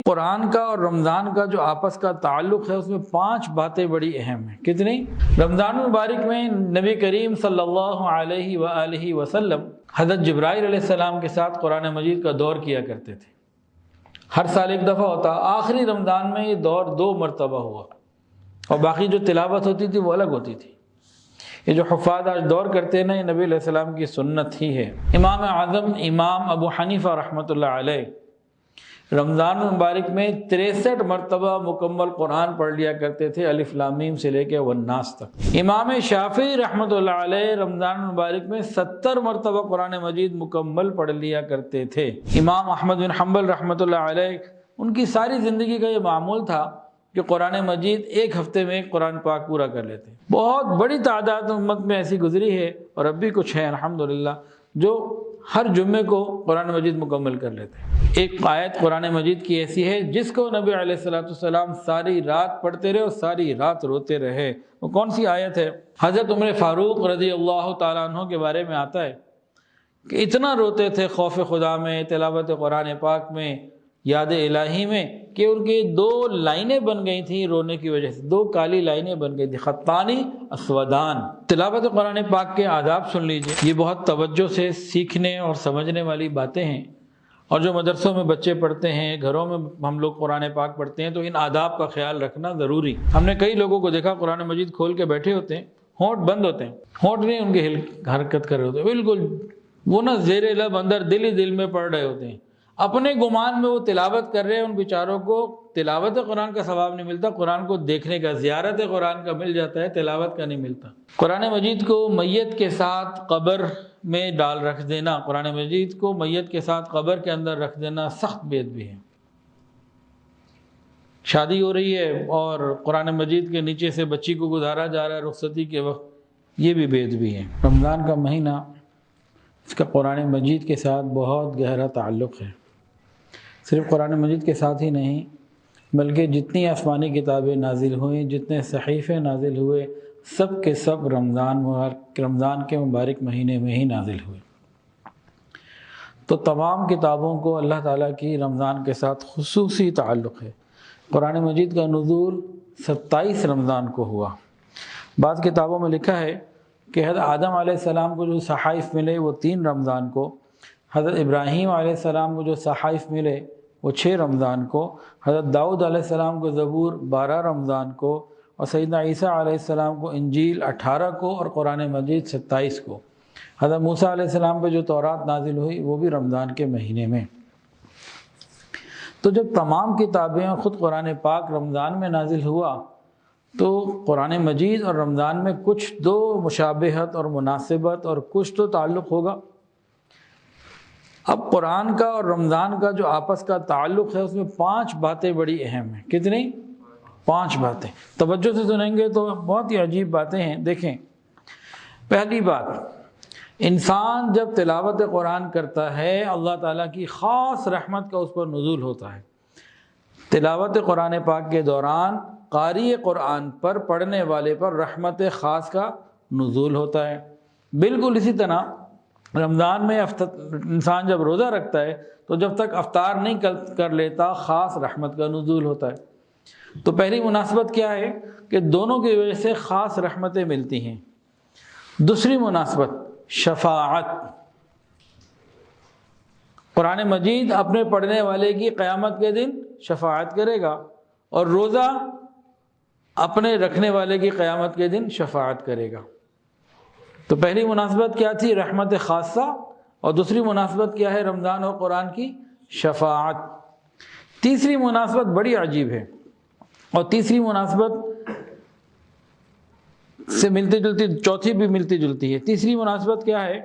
قرآن کا اور رمضان کا جو آپس کا تعلق ہے اس میں 5 باتیں بڑی اہم ہیں۔ کتنی؟ رمضان المبارک میں نبی کریم صلی اللہ علیہ وآلہ وسلم حضرت جبرائیل علیہ السلام کے ساتھ قرآن مجید کا دور کیا کرتے تھے۔ ہر سال ایک دفعہ ہوتا، آخری رمضان میں یہ دور 2 مرتبہ ہوا، اور باقی جو تلاوت ہوتی تھی وہ الگ ہوتی تھی۔ یہ جو حفاظ آج دور کرتے ہیں نا، یہ نبی علیہ السلام کی سنت ہی ہے۔ امام اعظم امام ابو حنیفہ رحمۃ اللہ علیہ رمضان المبارک میں 63 مرتبہ مکمل قرآن پڑھ لیا کرتے تھے، الف لام میم سے لے کے والناس تک۔ امام شافعی رحمۃ اللہ علیہ رمضان المبارک میں 70 مرتبہ قرآن مجید مکمل پڑھ لیا کرتے تھے۔ امام احمد بن حنبل رحمۃ اللہ علیہ، ان کی ساری زندگی کا یہ معمول تھا کہ قرآن مجید ایک ہفتے میں قرآن پاک پورا کر لیتے۔ بہت بڑی تعداد امت میں ایسی گزری ہے، اور اب بھی کچھ ہیں الحمدللہ، جو ہر جمعے کو قرآن مجید مکمل کر لیتے ہیں۔ ایک آیت قرآن مجید کی ایسی ہے جس کو نبی علیہ السلام ساری رات پڑھتے رہے اور ساری رات روتے رہے۔ وہ کون سی آیت ہے؟ حضرت عمر فاروق رضی اللہ تعالیٰ عنہ کے بارے میں آتا ہے کہ اتنا روتے تھے خوف خدا میں، تلاوت قرآن پاک میں، یاد الہی میں، کہ ان کی 2 لائنیں بن گئی تھیں رونے کی وجہ سے، 2 کالی لائنیں بن گئی تھیں، خطانی اسودان۔ تلاوت قرآن پاک کے آداب سن لیجئے، یہ بہت توجہ سے سیکھنے اور سمجھنے والی باتیں ہیں، اور جو مدرسوں میں بچے پڑھتے ہیں، گھروں میں ہم لوگ قرآن پاک پڑھتے ہیں، تو ان آداب کا خیال رکھنا ضروری۔ ہم نے کئی لوگوں کو دیکھا قرآن مجید کھول کے بیٹھے ہوتے ہیں، ہونٹ بند ہوتے ہیں، ہونٹ نہیں ان کے حرکت کر رہے ہوتے، بالکل وہ نہ زیر لب اندر دل ہی دل میں پڑھ رہے ہوتے ہیں، اپنے گمان میں وہ تلاوت کر رہے ہیں۔ ان بیچاروں کو تلاوت قرآن کا ثواب نہیں ملتا، قرآن کو دیکھنے کا، زیارت قرآن کا مل جاتا ہے، تلاوت کا نہیں ملتا۔ قرآن مجید کو میت کے ساتھ قبر میں رکھ دینا، قرآن مجید کو میت کے ساتھ قبر کے اندر رکھ دینا سخت بے ادبی ہے۔ شادی ہو رہی ہے اور قرآن مجید کے نیچے سے بچی کو گزارا جا رہا ہے رخصتی کے وقت، یہ بھی بے ادبی ہے۔ رمضان کا مہینہ، اس کا قرآن مجید کے ساتھ بہت گہرا تعلق ہے۔ صرف قرآن مجید کے ساتھ ہی نہیں، بلکہ جتنی آسمانی کتابیں نازل ہوئیں، جتنے صحیفے نازل ہوئے، سب کے سب رمضان کے مبارک مہینے میں ہی نازل ہوئے۔ تو تمام کتابوں کو اللہ تعالیٰ کی رمضان کے ساتھ خصوصی تعلق ہے۔ قرآن مجید کا نزول 27 رمضان کو ہوا۔ بعض کتابوں میں لکھا ہے کہ حضرت آدم علیہ السلام کو جو صحائف ملے وہ 3 رمضان کو، حضرت ابراہیم علیہ السلام کو جو صحائف ملے وہ 6 رمضان کو، حضرت داؤد علیہ السلام کو زبور 12 رمضان کو، اور سیدنا عیسیٰ علیہ السلام کو انجیل 18 کو، اور قرآن مجید 27 کو۔ حضرت موسیٰ علیہ السلام پہ جو تورات نازل ہوئی وہ بھی رمضان کے مہینے میں۔ تو جب تمام کتابیں اور خود قرآن پاک رمضان میں نازل ہوا، تو قرآن مجید اور رمضان میں کچھ 2 مشابہت اور مناسبت اور کچھ تو تعلق ہوگا۔ اب قرآن کا اور رمضان کا جو آپس کا تعلق ہے اس میں 5 باتیں بڑی اہم ہیں۔ کتنی؟ 5 باتیں۔ توجہ سے سنیں گے تو بہت ہی عجیب باتیں ہیں۔ دیکھیں، پہلی بات، انسان جب تلاوت قرآن کرتا ہے اللہ تعالیٰ کی خاص رحمت کا اس پر نزول ہوتا ہے۔ تلاوت قرآن پاک کے دوران قاری قرآن پر، پڑھنے والے پر رحمت خاص کا نزول ہوتا ہے۔ بالکل اسی طرح رمضان میں انسان جب روزہ رکھتا ہے تو جب تک افطار نہیں کر لیتا خاص رحمت کا نزول ہوتا ہے۔ تو پہلی مناسبت کیا ہے کہ دونوں کی وجہ سے خاص رحمتیں ملتی ہیں۔ دوسری مناسبت شفاعت، قرآن مجید اپنے پڑھنے والے کی قیامت کے دن شفاعت کرے گا، اور روزہ اپنے رکھنے والے کی قیامت کے دن شفاعت کرے گا۔ تو پہلی مناسبت کیا تھی؟ رحمت خاصہ، اور دوسری مناسبت کیا ہے رمضان اور قرآن کی؟ شفاعت۔ تیسری مناسبت بڑی عجیب ہے، اور تیسری مناسبت سے ملتی جلتی چوتھی بھی ملتی جلتی ہے۔ تیسری مناسبت کیا ہے؟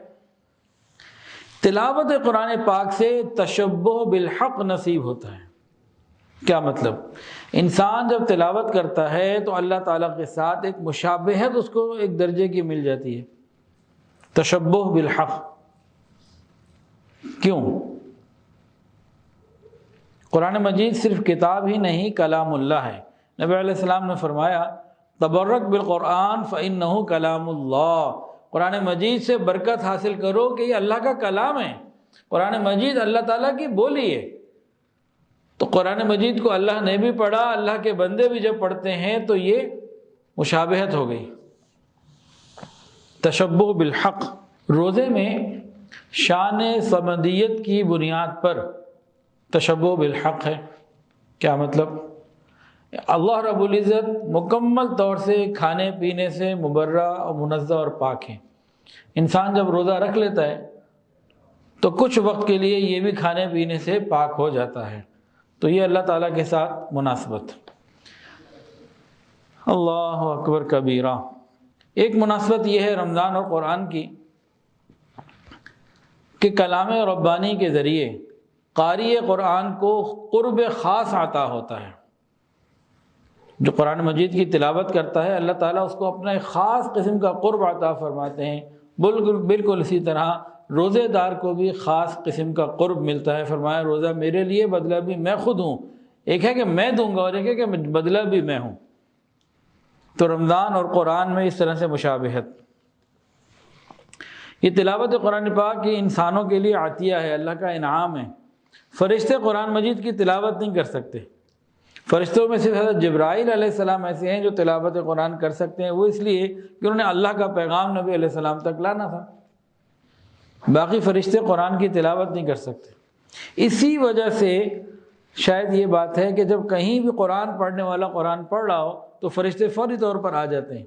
تلاوت قرآن پاک سے تشبہ بالحق نصیب ہوتا ہے۔ کیا مطلب؟ انسان جب تلاوت کرتا ہے تو اللہ تعالیٰ کے ساتھ ایک مشابہت اس کو ایک درجے کی مل جاتی ہے، تشبہ بالحق۔ کیوں؟ قرآن مجید صرف کتاب ہی نہیں، کلام اللہ ہے۔ نبی علیہ السلام نے فرمایا تبرک بالقرآن فإنہ کلام اللہ، قرآن مجید سے برکت حاصل کرو کہ یہ اللہ کا کلام ہے۔ قرآن مجید اللہ تعالیٰ کی بولی ہے۔ تو قرآن مجید کو اللہ نے بھی پڑھا، اللہ کے بندے بھی جب پڑھتے ہیں تو یہ مشابہت ہو گئی، تشبہ بالحق۔ روزے میں شان صمدیت کی بنیاد پر تشبہ بالحق ہے۔ کیا مطلب؟ اللہ رب العزت مکمل طور سے کھانے پینے سے مبرہ اور منزہ اور پاک ہیں۔ انسان جب روزہ رکھ لیتا ہے تو کچھ وقت کے لیے یہ بھی کھانے پینے سے پاک ہو جاتا ہے، تو یہ اللہ تعالیٰ کے ساتھ مناسبت۔ اللہ اکبر کبیرہ۔ ایک مناسبت یہ ہے رمضان اور قرآن کی کہ کلام ربانی کے ذریعے قاری قرآن کو قرب خاص عطا ہوتا ہے۔ جو قرآن مجید کی تلاوت کرتا ہے اللہ تعالیٰ اس کو اپنا ایک خاص قسم کا قرب عطا فرماتے ہیں۔ بالکل اسی طرح روزے دار کو بھی خاص قسم کا قرب ملتا ہے۔ فرمایا روزہ میرے لیے، بدلہ بھی میں خود ہوں۔ ایک ہے کہ میں دوں گا اور ایک ہے کہ بدلہ بھی میں ہوں۔ تو رمضان اور قرآن میں اس طرح سے مشابہت۔ یہ تلاوت قرآن پاک یہ انسانوں کے لیے عطیہ ہے، اللہ کا انعام ہے۔ فرشتے قرآن مجید کی تلاوت نہیں کر سکتے۔ فرشتوں میں صرف حضرت جبرائیل علیہ السلام ایسے ہیں جو تلاوت قرآن کر سکتے ہیں، وہ اس لیے کہ انہوں نے اللہ کا پیغام نبی علیہ السلام تک لانا تھا۔ باقی فرشتے قرآن کی تلاوت نہیں کر سکتے۔ اسی وجہ سے شاید یہ بات ہے کہ جب کہیں بھی قرآن پڑھنے والا قرآن پڑھ رہا ہو تو فرشتے فوری طور پر آ جاتے ہیں،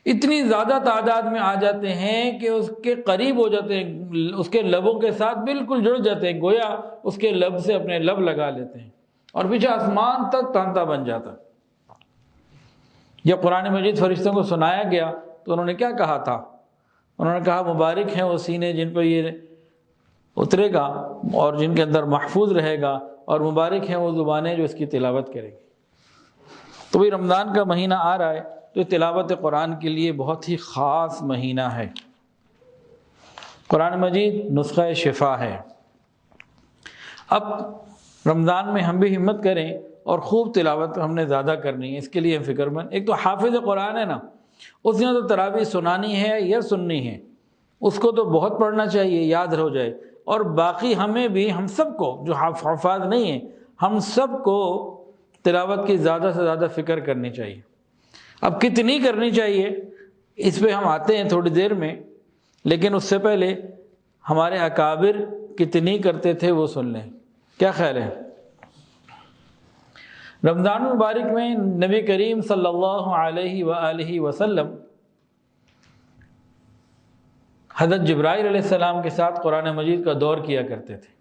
اتنی زیادہ تعداد میں آ جاتے ہیں کہ اس کے قریب ہو جاتے ہیں، اس کے لبوں کے ساتھ بالکل جڑ جاتے ہیں، گویا اس کے لب سے اپنے لب لگا لیتے ہیں اور پیچھے آسمان تک تانتا بن جاتا۔ جب قرآن مجید فرشتوں کو سنایا گیا تو انہوں نے کیا کہا تھا؟ انہوں نے کہا مبارک ہیں وہ سینے جن پہ یہ اترے گا اور جن کے اندر محفوظ رہے گا، اور مبارک ہیں وہ زبانیں جو اس کی تلاوت کریں گی۔ تو بھی رمضان کا مہینہ آ رہا ہے تو تلاوت قرآن کے لیے بہت ہی خاص مہینہ ہے۔ قرآن مجید نسخہ شفا ہے۔ اب رمضان میں ہم بھی ہمت کریں اور خوب تلاوت ہم نے زیادہ کرنی ہے، اس کے لیے ہم فکر مند۔ ایک تو حافظ قرآن ہے نا، اس نے تو تراویح سنانی ہے یا سننی ہے، اس کو تو بہت پڑھنا چاہیے، یاد ہو جائے۔ اور باقی ہمیں بھی، ہم سب کو جو حفاظ نہیں ہیں، ہم سب کو تلاوت کی زیادہ سے زیادہ فکر کرنی چاہیے۔ اب کتنی کرنی چاہیے اس پہ ہم آتے ہیں تھوڑی دیر میں، لیکن اس سے پہلے ہمارے اکابر کتنی کرتے تھے وہ سن لیں۔ کیا خیال ہے؟ رمضان مبارک میں نبی کریم صلی اللہ علیہ وآلہ وسلم حضرت جبرائیل علیہ السلام کے ساتھ قرآن مجید کا دور کیا کرتے تھے۔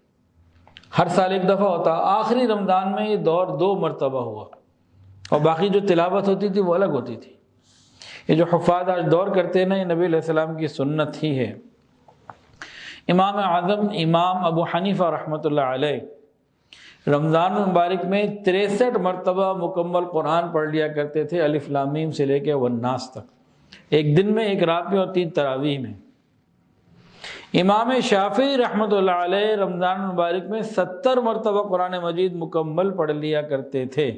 ہر سال ایک دفعہ ہوتا، آخری رمضان میں یہ دور 2 مرتبہ ہوا، اور باقی جو تلاوت ہوتی تھی وہ الگ ہوتی تھی۔ یہ جو حفاظ آج دور کرتے ہیں نا، یہ نبی علیہ السلام کی سنت ہی ہے۔ امام اعظم امام ابو حنیفہ رحمۃ اللہ علیہ رمضان مبارک میں 63 مرتبہ مکمل قرآن پڑھ لیا کرتے تھے، الف لام میم سے لے کے والناس تک، ایک دن میں، ایک رات میں اور 3 تراویح میں۔ امام شافعی رحمۃ اللہ علیہ رمضان مبارک میں 70 مرتبہ قرآن مجید مکمل پڑھ لیا کرتے تھے۔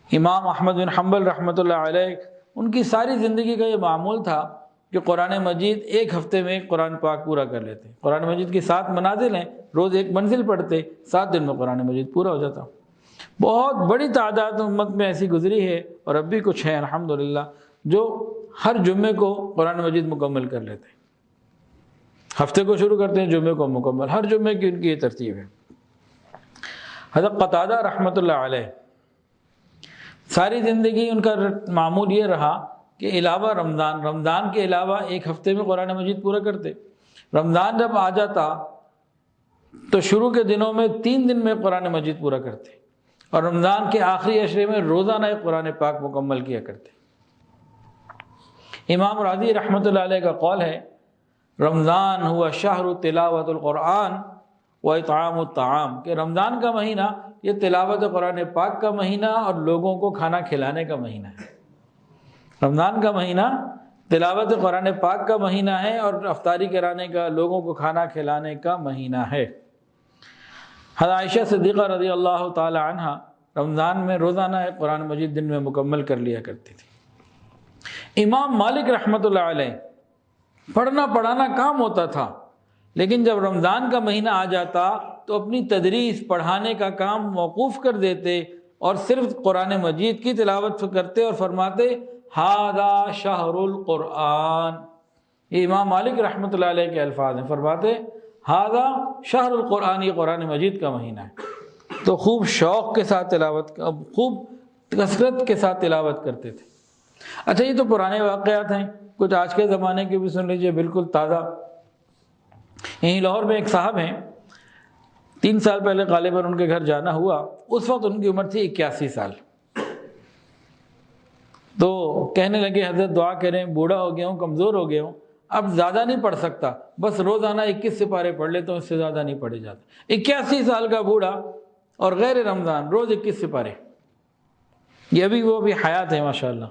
امام احمد بن حنبل رحمۃ اللہ علیہ، ان کی ساری زندگی کا یہ معمول تھا کہ قرآن مجید ایک ہفتے میں قرآن پاک پورا کر لیتے۔ قرآن مجید کی 7 منازل ہیں، روز ایک منزل پڑھتے، 7 دن میں قرآن مجید پورا ہو جاتا۔ بہت بڑی تعداد امت میں ایسی گزری ہے، اور اب بھی کچھ ہیں الحمدللہ جو ہر جمعے کو قرآن مجید مکمل کر لیتے ہیں۔ ہفتے کو شروع کرتے ہیں، جمعے کو مکمل، ہر جمعے کی ان کی یہ ترتیب ہے۔ حضرت قتادہ رحمۃ اللہ علیہ ساری زندگی ان کا معمول یہ رہا کہ علاوہ رمضان کے علاوہ ایک ہفتے میں قرآن مجید پورا کرتے۔ رمضان جب آ جاتا تو شروع کے دنوں میں 3 دن میں قرآن مجید پورا کرتے، اور رمضان کے آخری عشرے میں روزانہ ایک قرآن پاک مکمل کیا کرتے۔ امام راضی رحمۃ اللہ علیہ کا قول ہے، رمضان ہوا شہر تلاوت القرآن و اطعام الطعام، کہ رمضان کا مہینہ یہ تلاوت قرآن پاک کا مہینہ اور لوگوں کو کھانا کھلانے کا مہینہ ہے۔ رمضان کا مہینہ تلاوت قرآن پاک کا مہینہ ہے اور افطاری کرانے کا، لوگوں کو کھانا کھلانے کا مہینہ ہے۔ حضرت عائشہ صدیقہ رضی اللہ تعالی عنہ رمضان میں روزانہ ایک قرآن مجید دن میں مکمل کر لیا کرتی تھی۔ امام مالک رحمۃ اللہ علیہ پڑھنا پڑھانا کام ہوتا تھا، لیکن جب رمضان کا مہینہ آ جاتا تو اپنی تدریس پڑھانے کا کام موقوف کر دیتے اور صرف قرآن مجید کی تلاوت کرتے اور فرماتے ھذا شہر القرآن۔ یہ امام مالک رحمۃ اللہ علیہ کے الفاظ ہیں، فرماتے ھذا شہر القرآن، یہ قرآن مجید کا مہینہ ہے۔ تو خوب شوق کے ساتھ تلاوت، خوب کثرت کے ساتھ تلاوت کرتے تھے۔ اچھا یہ تو پرانے واقعات ہیں، کچھ آج کے زمانے کے بھی سن لیجئے، بالکل تازہ۔ یہیں لاہور میں ایک صاحب ہیں، 3 سال پہلے غالباً ان کے گھر جانا ہوا، اس وقت ان کی عمر تھی 81 سال۔ تو کہنے لگے حضرت دعا کریں، بوڑھا ہو گیا ہوں، کمزور ہو گیا ہوں، اب زیادہ نہیں پڑھ سکتا، بس روزانہ 21 سپارے پڑھ لیتا ہوں، اس سے زیادہ نہیں پڑھے جاتے۔ 81 سال کا بوڑھا اور غیر رمضان روز 21 سپارے، یہ ابھی وہ بھی حیات ہے ماشاءاللہ۔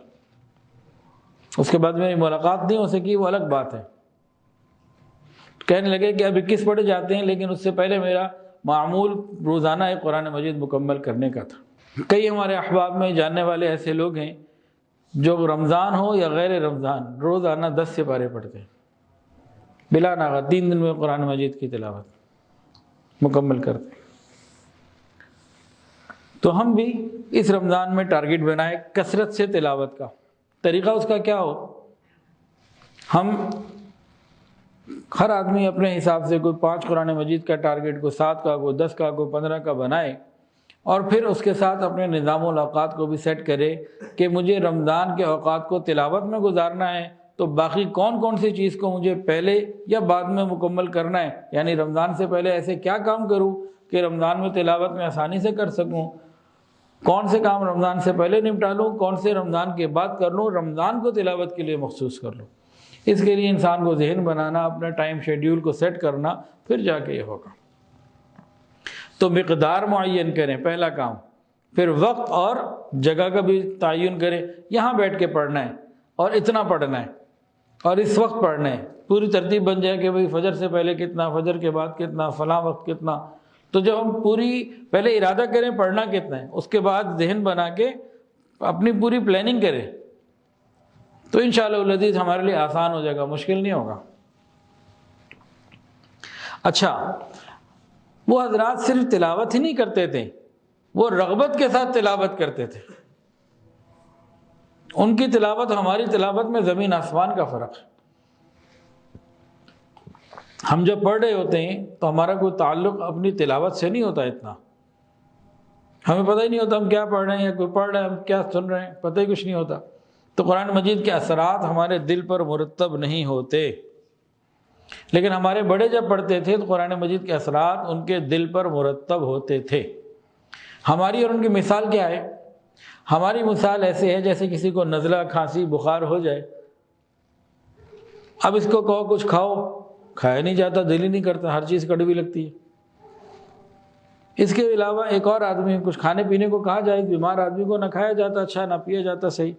اس کے بعد میری ملاقات نہیں ہو سکی، وہ الگ بات ہے۔ کہنے لگے کہ اب 21 پڑھے جاتے ہیں، لیکن اس سے پہلے میرا معمول روزانہ ایک قرآن مجید مکمل کرنے کا تھا۔ کئی ہمارے احباب میں جاننے والے ایسے لوگ ہیں جو رمضان ہو یا غیر رمضان روزانہ 10 سپارے پڑھتے ہیں، بلا ناغہ 3 دن میں قرآن مجید کی تلاوت مکمل کرتے ہیں۔ تو ہم بھی اس رمضان میں ٹارگٹ بنائیں کثرت سے تلاوت کا۔ طریقہ اس کا کیا ہو، ہم ہر آدمی اپنے حساب سے کوئی 5 قرآن مجید کا ٹارگٹ، کوئی 7 کا، کوئی 10 کا، کوئی 15 کا بنائے، اور پھر اس کے ساتھ اپنے نظام الاوقات کو بھی سیٹ کرے کہ مجھے رمضان کے اوقات کو تلاوت میں گزارنا ہے، تو باقی کون کون سی چیز کو مجھے پہلے یا بعد میں مکمل کرنا ہے، یعنی رمضان سے پہلے ایسے کیا کام کروں کہ رمضان میں تلاوت میں آسانی سے کر سکوں، کون سے کام رمضان سے پہلے نپٹا لوں، کون سے رمضان کے بعد کر لوں، رمضان کو تلاوت کے لیے مخصوص کر لوں۔ اس کے لیے انسان کو ذہن بنانا، اپنا ٹائم شیڈیول کو سیٹ کرنا، پھر جا کے یہ ہوگا۔ تو مقدار معین کریں، پہلا کام، پھر وقت اور جگہ کا بھی تعین کریں، یہاں بیٹھ کے پڑھنا ہے اور اتنا پڑھنا ہے اور اس وقت پڑھنا ہے، پوری ترتیب بن جائے کہ بھئی فجر سے پہلے کتنا، فجر کے بعد کتنا، فلاں وقت کتنا۔ تو جب ہم پوری پہلے ارادہ کریں پڑھنا کتنا ہے، اس کے بعد ذہن بنا کے اپنی پوری پلاننگ کریں، تو انشاءاللہ العزیز ہمارے لیے آسان ہو جائے گا، مشکل نہیں ہوگا۔ اچھا، وہ حضرات صرف تلاوت ہی نہیں کرتے تھے، وہ رغبت کے ساتھ تلاوت کرتے تھے۔ ان کی تلاوت ہماری تلاوت میں زمین آسمان کا فرق ہے۔ ہم جب پڑھ رہے ہوتے ہیں تو ہمارا کوئی تعلق اپنی تلاوت سے نہیں ہوتا، اتنا ہمیں پتہ ہی نہیں ہوتا ہم کیا پڑھ رہے ہیں، یا کوئی پڑھ رہا ہے ہم کیا سن رہے ہیں، پتہ ہی کچھ نہیں ہوتا۔ تو قرآن مجید کے اثرات ہمارے دل پر مرتب نہیں ہوتے، لیکن ہمارے بڑے جب پڑھتے تھے تو قرآن مجید کے اثرات ان کے دل پر مرتب ہوتے تھے۔ ہماری اور ان کی مثال کیا ہے؟ ہماری مثال ایسے ہے جیسے کسی کو نزلہ، کھانسی، بخار ہو جائے، اب اس کو کہو کچھ کھاؤ، کھایا نہیں جاتا، دل ہی نہیں کرتا، ہر چیز کڑوی لگتی ہے۔ اس کے علاوہ ایک اور آدمی، کچھ کھانے پینے کو کہا جائے، بیمار آدمی کو نہ کھایا جاتا اچھا، نہ پیا جاتا صحیح۔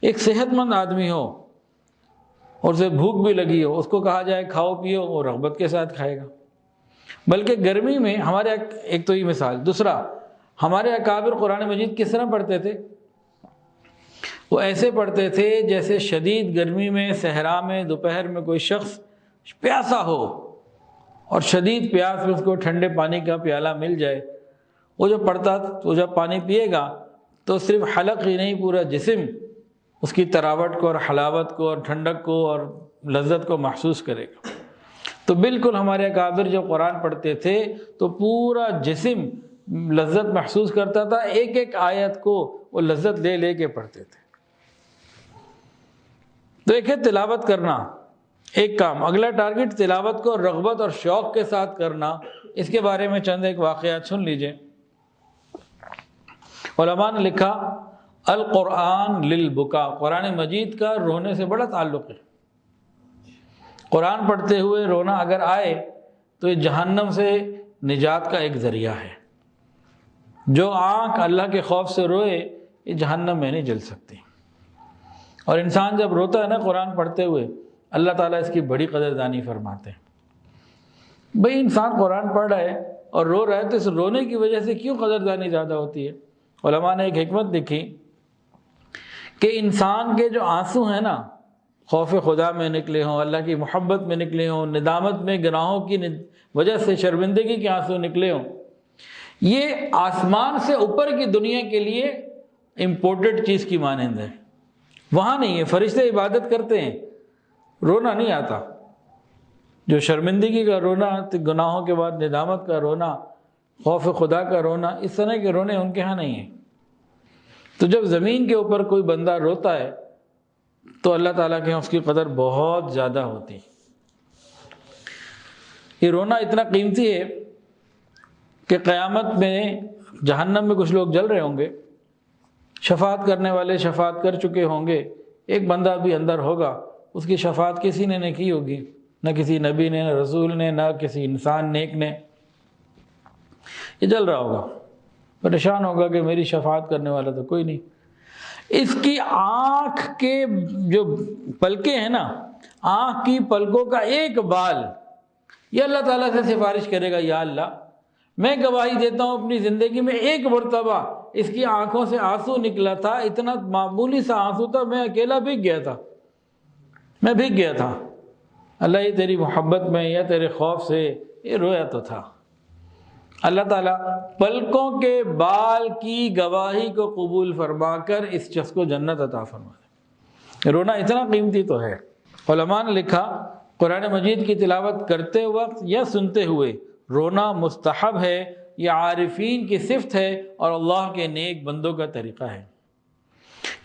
ایک صحت مند آدمی ہو اور اسے بھوک بھی لگی ہو، اس کو کہا جائے کھاؤ پیو، وہ رغبت کے ساتھ کھائے گا۔ بلکہ گرمی میں ہمارے ایک تو یہ مثال، دوسرا ہمارے اکابر قرآن مجید کس طرح پڑھتے تھے؟ وہ ایسے پڑھتے تھے جیسے شدید گرمی میں صحرا میں دوپہر میں کوئی شخص پیاسا ہو اور شدید پیاس میں اس کو ٹھنڈے پانی کا پیالہ مل جائے، وہ جو پڑھتا تو جب پانی پیے گا تو صرف حلق ہی نہیں، پورا جسم اس کی تراوٹ کو اور حلاوت کو اور ٹھنڈک کو اور لذت کو محسوس کرے گا۔ تو بالکل ہمارے اکابر جب قرآن پڑھتے تھے تو پورا جسم لذت محسوس کرتا تھا، ایک ایک آیت کو وہ لذت لے لے کے پڑھتے تھے۔ تو ایک ہے تلاوت کرنا، ایک کام، اگلا ٹارگٹ تلاوت کو رغبت اور شوق کے ساتھ کرنا۔ اس کے بارے میں چند ایک واقعات سن لیجئے۔ علماء نے لکھا القرآن للبکا، قرآن مجید کا رونے سے بڑا تعلق ہے۔ قرآن پڑھتے ہوئے رونا اگر آئے تو یہ جہنم سے نجات کا ایک ذریعہ ہے۔ جو آنکھ اللہ کے خوف سے روئے یہ جہنم میں نہیں جل سکتی، اور انسان جب روتا ہے نا قرآن پڑھتے ہوئے، اللہ تعالیٰ اس کی بڑی قدردانی فرماتے ہیں۔ بھئی انسان قرآن پڑھ رہا ہے اور رو رہا ہے تو اس رونے کی وجہ سے کیوں قدردانی زیادہ ہوتی ہے؟ علماء نے ایک حکمت لکھی کہ انسان کے جو آنسو ہیں نا، خوف خدا میں نکلے ہوں، اللہ کی محبت میں نکلے ہوں، ندامت میں، گناہوں کی وجہ سے شرمندگی کے آنسو نکلے ہوں، یہ آسمان سے اوپر کی دنیا کے لیے امپورٹڈ چیز کی مانند ہے، وہاں نہیں ہے۔ فرشتے عبادت کرتے ہیں، رونا نہیں آتا۔ جو شرمندگی کا رونا، گناہوں کے بعد ندامت کا رونا، خوف خدا کا رونا، اس طرح کے رونے ان کے ہاں نہیں ہیں۔ تو جب زمین کے اوپر کوئی بندہ روتا ہے تو اللہ تعالیٰ کے اس کی قدر بہت زیادہ ہوتی ہے۔ یہ رونا اتنا قیمتی ہے کہ قیامت میں جہنم میں کچھ لوگ جل رہے ہوں گے، شفاعت کرنے والے شفاعت کر چکے ہوں گے، ایک بندہ بھی اندر ہوگا، اس کی شفاعت کسی نے نہیں کی ہوگی، نہ کسی نبی نے، نہ رسول نے، نہ کسی انسان نیک نے۔ یہ جل رہا ہوگا، پریشان ہوگا کہ میری شفاعت کرنے والا تو کوئی نہیں۔ اس کی آنکھ کے جو پلکیں ہیں نا، آنکھ کی پلکوں کا ایک بال یہ اللہ تعالیٰ سے سفارش کرے گا، یا اللہ میں گواہی دیتا ہوں اپنی زندگی میں ایک مرتبہ اس کی آنکھوں سے آنسو نکلا تھا، اتنا معمولی سا آنسو تھا، میں اکیلا بھیگ گیا تھا، میں بھیگ گیا تھا، اللہ یہ تیری محبت میں یا تیرے خوف سے یہ رویا تو تھا۔ اللہ تعالیٰ پلکوں کے بال کی گواہی کو قبول فرما کر اس شخص کو جنت عطا فرما دے۔ رونا اتنا قیمتی تو ہے۔ علماء نے لکھا قرآن مجید کی تلاوت کرتے وقت یا سنتے ہوئے رونا مستحب ہے، یہ عارفین کی صفت ہے اور اللہ کے نیک بندوں کا طریقہ ہے۔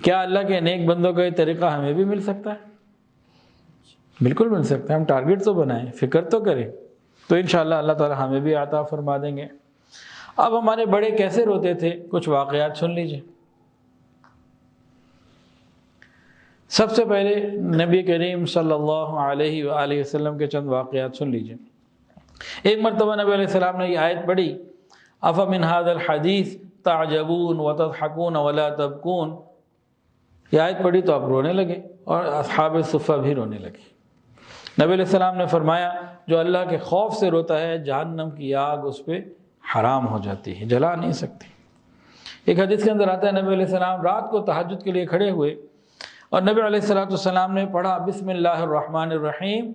کیا اللہ کے نیک بندوں کا یہ طریقہ ہمیں بھی مل سکتا ہے؟ بالکل مل سکتا ہے۔ ہم ٹارگٹ تو بنائیں، فکر تو کریں، تو انشاءاللہ اللہ تعالی ہمیں بھی عطا فرما دیں گے۔ اب ہمارے بڑے کیسے روتے تھے، کچھ واقعات سن لیجئے۔ سب سے پہلے نبی کریم صلی اللہ علیہ وآلہ وسلم کے چند واقعات سن لیجئے۔ ایک مرتبہ نبی علیہ السلام نے یہ آیت پڑھی، أَفَمِنْ هَذَا الْحَدِيثِ تَعْجَبُونَ وَتَضْحَكُونَ وَلَا تَبْكُونَ۔ یہ آیت پڑھی تو آپ رونے لگے اور اصحاب صفہ بھی رونے لگے۔ نبی علیہ السلام نے فرمایا جو اللہ کے خوف سے روتا ہے جہنم کی آگ اس پہ حرام ہو جاتی ہے، جلا نہیں سکتی۔ ایک حدیث کے اندر آتا ہے نبی علیہ السلام رات کو تہجد کے لیے کھڑے ہوئے اور نبی علیہ السلام نے پڑھا بسم اللہ الرحمن الرحیم،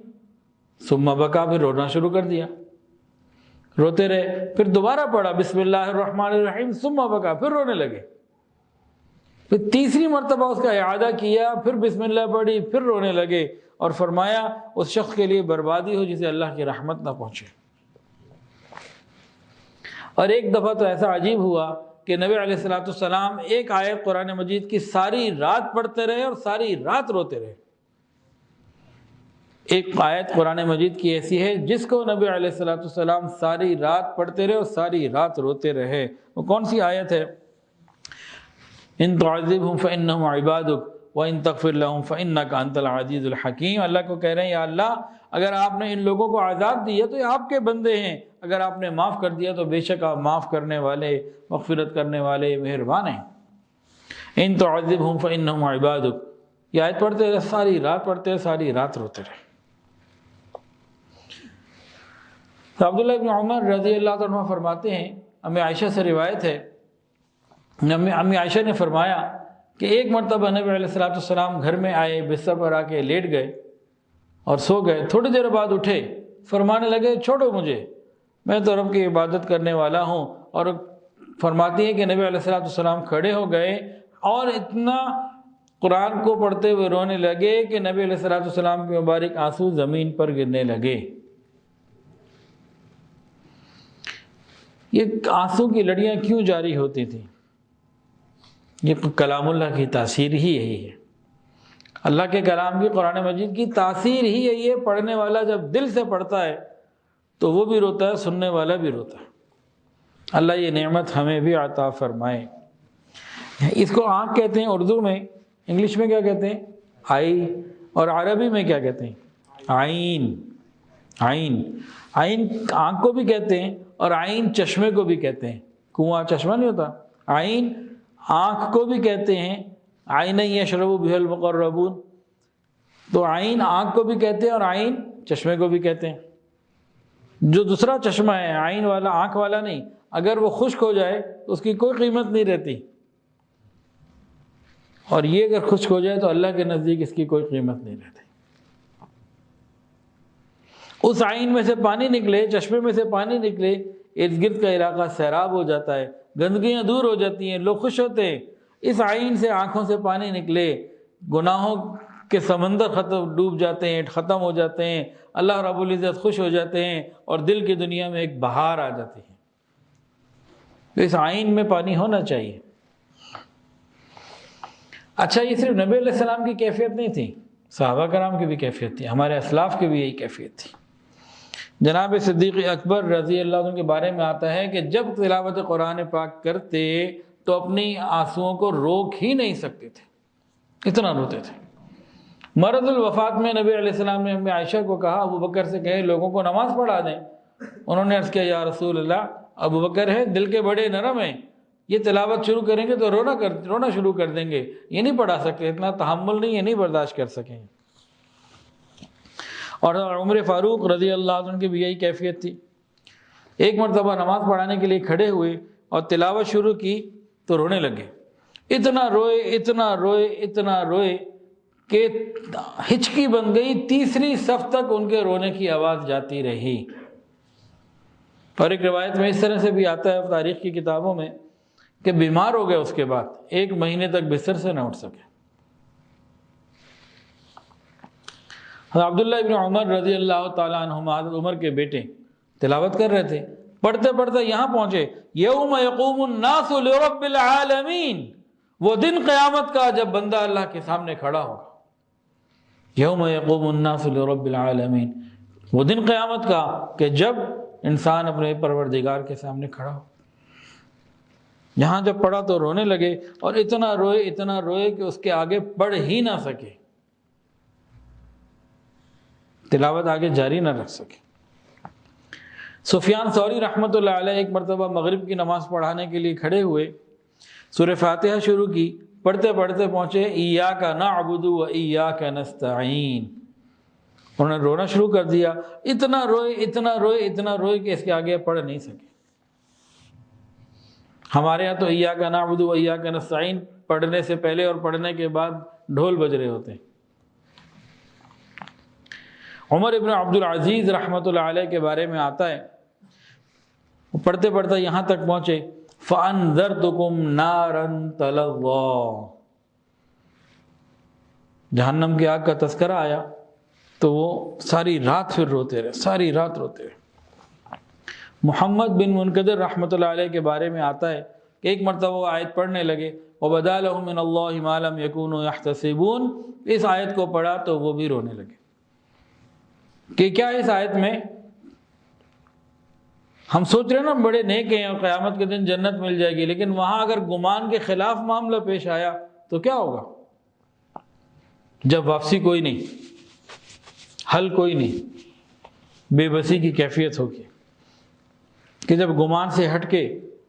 ثم بکا، پھر رونا شروع کر دیا، روتے رہے، پھر دوبارہ پڑھا بسم اللہ الرحمن الرحیم ثم بکا، پھر رونے لگے، پھر تیسری مرتبہ اس کا اعادہ کیا، پھر بسم اللہ پڑھی، پھر رونے لگے، اور فرمایا اس شخص کے لیے بربادی ہو جسے اللہ کی رحمت نہ پہنچے۔ اور ایک دفعہ تو ایسا عجیب ہوا کہ نبی علیہ السلام ایک آیت قرآن مجید کی ساری رات پڑھتے رہے اور ساری رات روتے رہے۔ ایک آیت قرآن مجید کی ایسی ہے جس کو نبی علیہ السلام ساری رات پڑھتے رہے اور ساری رات روتے رہے۔ وہ کون سی آیت ہے؟ ان تعذبهم فانهم عبادک وان تغفر لهم فانک انت العزیز الحکیم۔ اللہ کو کہہ رہے ہیں یا اللہ اگر آپ نے ان لوگوں کو عذاب دیا تو یہ آپ کے بندے ہیں، اگر آپ نے معاف کر دیا تو بے شک آپ معاف کرنے والے، مغفرت کرنے والے، مہربان ہیں۔ ان تعذبهم فانهم عبادک، یہ آیت پڑھتے رہے، ساری رات پڑھتے رہے، ساری رات روتے رہے۔ تو عبداللہ ابن عمر رضی اللہ عنہ فرماتے ہیں، امی عائشہ سے روایت ہے، امی عائشہ نے فرمایا کہ ایک مرتبہ نبی علیہ السلام گھر میں آئے، بستر پر آ کے لیٹ گئے اور سو گئے، تھوڑی دیر بعد اٹھے، فرمانے لگے چھوڑو مجھے، میں تو رب کی عبادت کرنے والا ہوں۔ اور فرماتی ہیں کہ نبی علیہ السلام کھڑے ہو گئے اور اتنا قرآن کو پڑھتے ہوئے رونے لگے کہ نبی علیہ السلام کے مبارک آنسو زمین پر گرنے لگے۔ یہ آنسو کی لڑیاں کیوں جاری ہوتی تھیں؟ یہ کلام اللہ کی تاثیر ہی یہی ہے، اللہ کے کلام کی، قرآن مجید کی تاثیر ہی یہی ہے۔ پڑھنے والا جب دل سے پڑھتا ہے تو وہ بھی روتا ہے، سننے والا بھی روتا ہے۔ اللہ یہ نعمت ہمیں بھی عطا فرمائے۔ اس کو آنکھ کہتے ہیں اردو میں، انگلش میں کیا کہتے ہیں؟ آئی، اور عربی میں کیا کہتے ہیں؟ عین۔ عین، عین آنکھ کو بھی کہتے ہیں اور عین چشمے کو بھی کہتے ہیں۔ کنواں چشمہ نہیں ہوتا، عین آنکھ کو بھی کہتے ہیں، عین یشرب بها المقربون، تو عین آنکھ کو بھی کہتے ہیں اور عین چشمے کو بھی کہتے ہیں۔ جو دوسرا چشمہ ہے عین والا، آنکھ والا نہیں، اگر وہ خشک ہو جائے تو اس کی کوئی قیمت نہیں رہتی، اور یہ اگر خشک ہو جائے تو اللہ کے نزدیک اس کی کوئی قیمت نہیں رہتی۔ اس آئین میں سے پانی نکلے، چشمے میں سے پانی نکلے، ارد گرد کا علاقہ سیراب ہو جاتا ہے، گندگیاں دور ہو جاتی ہیں، لوگ خوش ہوتے ہیں۔ اس آئین سے آنکھوں سے پانی نکلے، گناہوں کے سمندر ڈوب جاتے ہیں، ختم ہو جاتے ہیں، اللہ رب العزت خوش ہو جاتے ہیں، اور دل کی دنیا میں ایک بہار آ جاتی ہے۔ تو اس آئین میں پانی ہونا چاہیے۔ اچھا، یہ صرف نبی علیہ السلام کی کیفیت نہیں تھی، صحابہ کرام کی بھی کیفیت تھی، ہمارے اسلاف کی بھی یہی کیفیت تھی۔ جناب صدیق اکبر رضی اللہ عنہ کے بارے میں آتا ہے کہ جب تلاوت قرآن پاک کرتے تو اپنی آنسوؤں کو روک ہی نہیں سکتے تھے، اتنا روتے تھے۔ مرض الوفات میں نبی علیہ السلام نے امی عائشہ کو کہا ابو بکر سے کہے لوگوں کو نماز پڑھا دیں۔ انہوں نے عرض کیا یا رسول اللہ، ابو بکر ہے، دل کے بڑے نرم ہیں، یہ تلاوت شروع کریں گے تو رونا شروع کر دیں گے، یہ نہیں پڑھا سکتے، اتنا تحمل نہیں، یہ نہیں برداشت کر سکیں گے۔ اور عمر فاروق رضی اللہ عنہ کی بھی یہی کیفیت تھی۔ ایک مرتبہ نماز پڑھانے کے لیے کھڑے ہوئے اور تلاوت شروع کی تو رونے لگے، اتنا روئے اتنا روئے اتنا روئے کہ ہچکی بن گئی، تیسری صف تک ان کے رونے کی آواز جاتی رہی۔ اور ایک روایت میں اس طرح سے بھی آتا ہے تاریخ کی کتابوں میں کہ بیمار ہو گئے، اس کے بعد 1 مہینے تک بستر سے نہ اٹھ سکے۔ عبداللہ ابن عمر رضی اللہ تعالیٰ عنہما، حضرت عمر کے بیٹے، تلاوت کر رہے تھے، پڑھتے پڑھتے یہاں پہنچے یوم یقوم الناس لرب العالمین، وہ دن قیامت کا جب بندہ اللہ کے سامنے کھڑا ہوگا۔ یوم یقوم الناس لرب العالمین، وہ دن قیامت کا کہ جب انسان اپنے پروردگار کے سامنے کھڑا ہو۔ یہاں جب پڑھا تو رونے لگے، اور اتنا روئے کہ اس کے آگے پڑھ ہی نہ سکے، تلاوت آگے جاری نہ رکھ سکے۔ سفیان ثوری رحمۃ اللہ علیہ ایک مرتبہ مغرب کی نماز پڑھانے کے لیے کھڑے ہوئے، سورہ فاتحہ شروع کی، پڑھتے پڑھتے پہنچے ایاک نعبد و ایاک نستعین، انہوں نے رونا شروع کر دیا، اتنا روئے کہ اس کے آگے پڑھ نہیں سکے۔ ہمارے ہاں تو ایاک نعبد و ایاک نستعین پڑھنے سے پہلے اور پڑھنے کے بعد ڈھول بج رہے ہوتے ہیں۔ عمر ابن عبد العزیز رحمۃ اللہ علیہ کے بارے میں آتا ہے، وہ پڑھتے پڑھتے یہاں تک پہنچے فَأَنذَرْتُكُمْ نَارًا تَلَظَّىٰ، جہنم کی آگ کا تذکرہ آیا تو وہ ساری رات پھر روتے رہے، ساری رات روتے رہے۔ محمد بن منکدر رحمۃ اللہ علیہ کے بارے میں آتا ہے کہ ایک مرتبہ وہ آیت پڑھنے لگے وَبَدَا لَهُم مِّنَ اللَّهِ مَا لَمْ يَكُونُوا يَحْتَسِبُونَ، اس آیت کو پڑھا تو وہ بھی رونے لگے کہ کیا اس آیت میں ہم سوچ رہے ہیں نا بڑے نیک ہیں اور قیامت کے دن جنت مل جائے گی، لیکن وہاں اگر گمان کے خلاف معاملہ پیش آیا تو کیا ہوگا؟ جب واپسی کوئی نہیں، حل کوئی نہیں، بے بسی کی کیفیت ہوگی کہ جب گمان سے ہٹ کے۔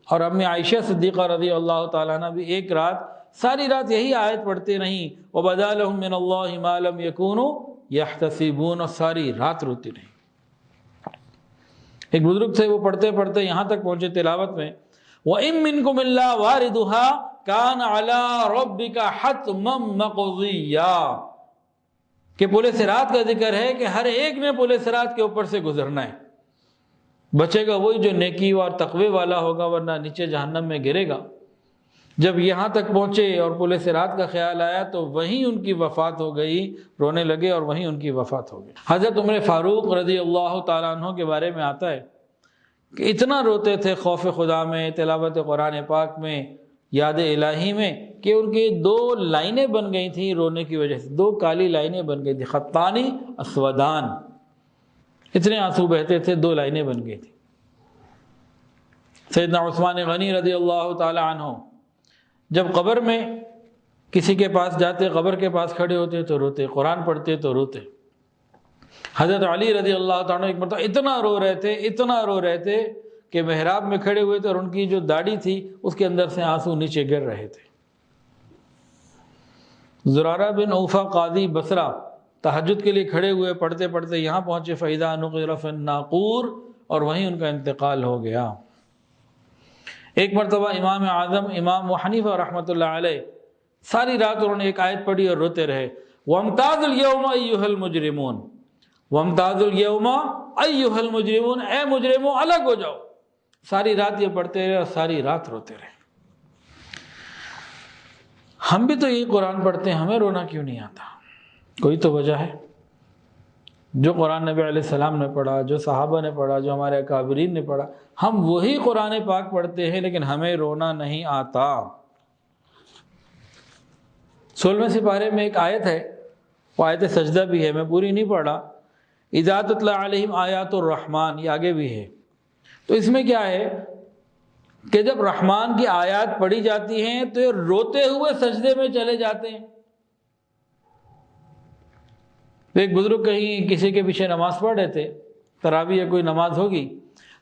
اور امی عائشہ صدیقہ رضی اللہ تعالیٰ عنہ بھی ایک رات، ساری رات یہی آیت پڑھتے رہیں وَبَدَا لَهُم مِّنَ اللَّهِ مَا لَمْ يَكُونُوا يَحْتَسِبُونَ، اور ساری رات روتی رہیں۔ ایک بزرگ تھے، وہ پڑھتے پڑھتے یہاں تک پہنچے تلاوت میں وَإِن مِّنكُمْ إِلَّا وَارِدُهَا كَانَ عَلَىٰ رَبِّكَ حَتْمًا مَّقْضِيًّا، کہ پل صراط کا ذکر ہے کہ ہر ایک نے پل صراط کے اوپر سے گزرنا ہے، بچے گا وہی جو نیکی اور تقوی والا ہوگا، ورنہ نیچے جہنم میں گرے گا۔ جب یہاں تک پہنچے اور پل صراط کا خیال آیا تو وہیں ان کی وفات ہو گئی، رونے لگے اور وہیں ان کی وفات ہو گئی۔ حضرت عمر فاروق رضی اللہ تعالیٰ عنہ کے بارے میں آتا ہے کہ اتنا روتے تھے خوف خدا میں، تلاوت قرآن پاک میں، یاد الہی میں، کہ ان کی 2 لائنیں بن گئی تھیں رونے کی وجہ سے، 2 کالی لائنیں بن گئی تھیں، خطانی اسودان، اتنے آنسو بہتے تھے، 2 لائنیں بن گئی تھیں۔ سیدنا عثمان غنی رضی اللہ تعالی عنہ جب قبر میں کسی کے پاس جاتے، قبر کے پاس کھڑے ہوتے تو روتے، قرآن پڑھتے تو روتے۔ حضرت علی رضی اللہ تعالیٰ ایک مرتبہ اتنا رو رہے تھے کہ محراب میں کھڑے ہوئے تھے اور ان کی جو داڑھی تھی اس کے اندر سے آنسو نیچے گر رہے تھے۔ زرارہ بن اوفا قاضی بصرہ تہجد کے لیے کھڑے ہوئے، پڑھتے پڑھتے یہاں پہنچے فَإِذَا نُقِرَ فِي النَّاقُورِ، اور وہیں ان کا انتقال ہو گیا۔ ایک مرتبہ امام اعظم امام ابو حنیفہ رحمۃ اللہ علیہ ساری رات انہوں نے ایک آیت پڑھی اور روتے رہے وَامْتَازُوا الْيَوْمَ أَيُّهَا الْمُجْرِمُونَ، وَامْتَازُوا الْيَوْمَ أَيُّهَا الْمُجْرِمُونَ، اے مجرموں الگ ہو جاؤ۔ ساری رات یہ پڑھتے رہے اور ساری رات روتے رہے۔ ہم بھی تو یہ قرآن پڑھتے ہیں، ہمیں رونا کیوں نہیں آتا؟ کوئی تو وجہ ہے۔ جو قرآن نبی علیہ السلام نے پڑھا، جو صحابہ نے پڑھا، جو ہمارے اکابرین نے پڑھا، ہم وہی قرآن پاک پڑھتے ہیں لیکن ہمیں رونا نہیں آتا۔ 16ویں سپارے میں ایک آیت ہے، وہ آیت سجدہ بھی ہے، میں پوری نہیں پڑھا، اذا تتلی علیہم آیات الرحمن، یہ آگے بھی ہے۔ تو اس میں کیا ہے کہ جب رحمان کی آیات پڑھی جاتی ہیں تو یہ روتے ہوئے سجدے میں چلے جاتے ہیں۔ ایک بزرگ کہیں کسی کے پیچھے نماز پڑھ رہے تھے، تراویح یا کوئی نماز ہوگی،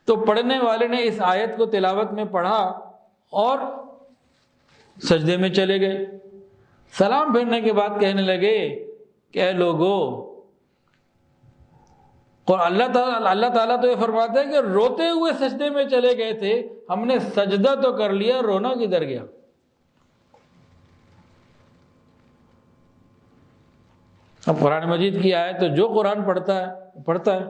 تو پڑھنے والے نے اس آیت کو تلاوت میں پڑھا اور سجدے میں چلے گئے۔ سلام پھیرنے کے بعد کہنے لگے کہ اے لوگو، اور اللہ تعالیٰ تو یہ فرماتا ہے کہ روتے ہوئے سجدے میں چلے گئے تھے، ہم نے سجدہ تو کر لیا، رونا کدھر گیا؟ اب قرآن مجید کی آیت تو جو قرآن پڑھتا ہے،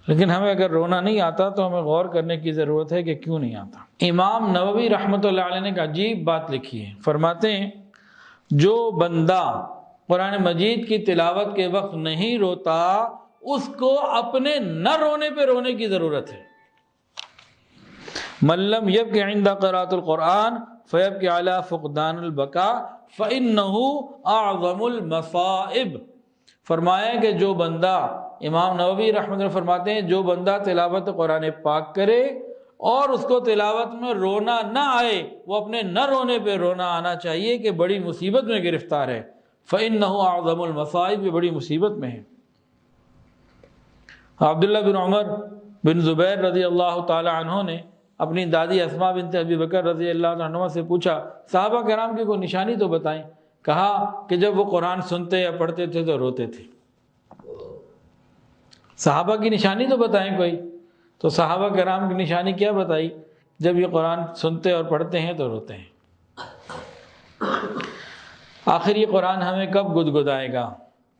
لیکن ہمیں اگر رونا نہیں آتا تو ہمیں غور کرنے کی ضرورت ہے کہ کیوں نہیں آتا۔ امام نووی رحمۃ اللہ علیہ نے ایک عجیب بات لکھی ہے، فرماتے ہیں جو بندہ قرآن مجید کی تلاوت کے وقت نہیں روتا، اس کو اپنے نہ رونے پہ رونے کی ضرورت ہے۔ من لم یبکی عند قراءۃ القرآن فیبکی علی فقدان البکاء فإنہ اعظم المصائب۔ فرمایا کہ جو بندہ، امام نووی رحمۃ اللہ فرماتے ہیں، جو بندہ تلاوت قرآن پاک کرے اور اس کو تلاوت میں رونا نہ آئے، وہ اپنے نہ رونے پہ رونا آنا چاہیے کہ بڑی مصیبت میں گرفتار ہے۔ فإنہ اعظم المصائب، یہ بڑی مصیبت میں ہے۔ عبداللہ بن عمر بن زبیر رضی اللہ تعالی عنہ نے اپنی دادی اسماء بنت ابی بکر رضی اللہ عنہ سے پوچھا صحابہ کرام کی کوئی نشانی تو بتائیں۔ کہا کہ جب وہ قرآن سنتے یا پڑھتے تھے تو روتے تھے۔ صحابہ کی نشانی تو بتائیں کوئی، تو صحابہ کرام کی نشانی کیا بتائی؟ جب یہ قرآن سنتے اور پڑھتے ہیں تو روتے ہیں۔ آخر یہ قرآن ہمیں کب گدگدائے گا؟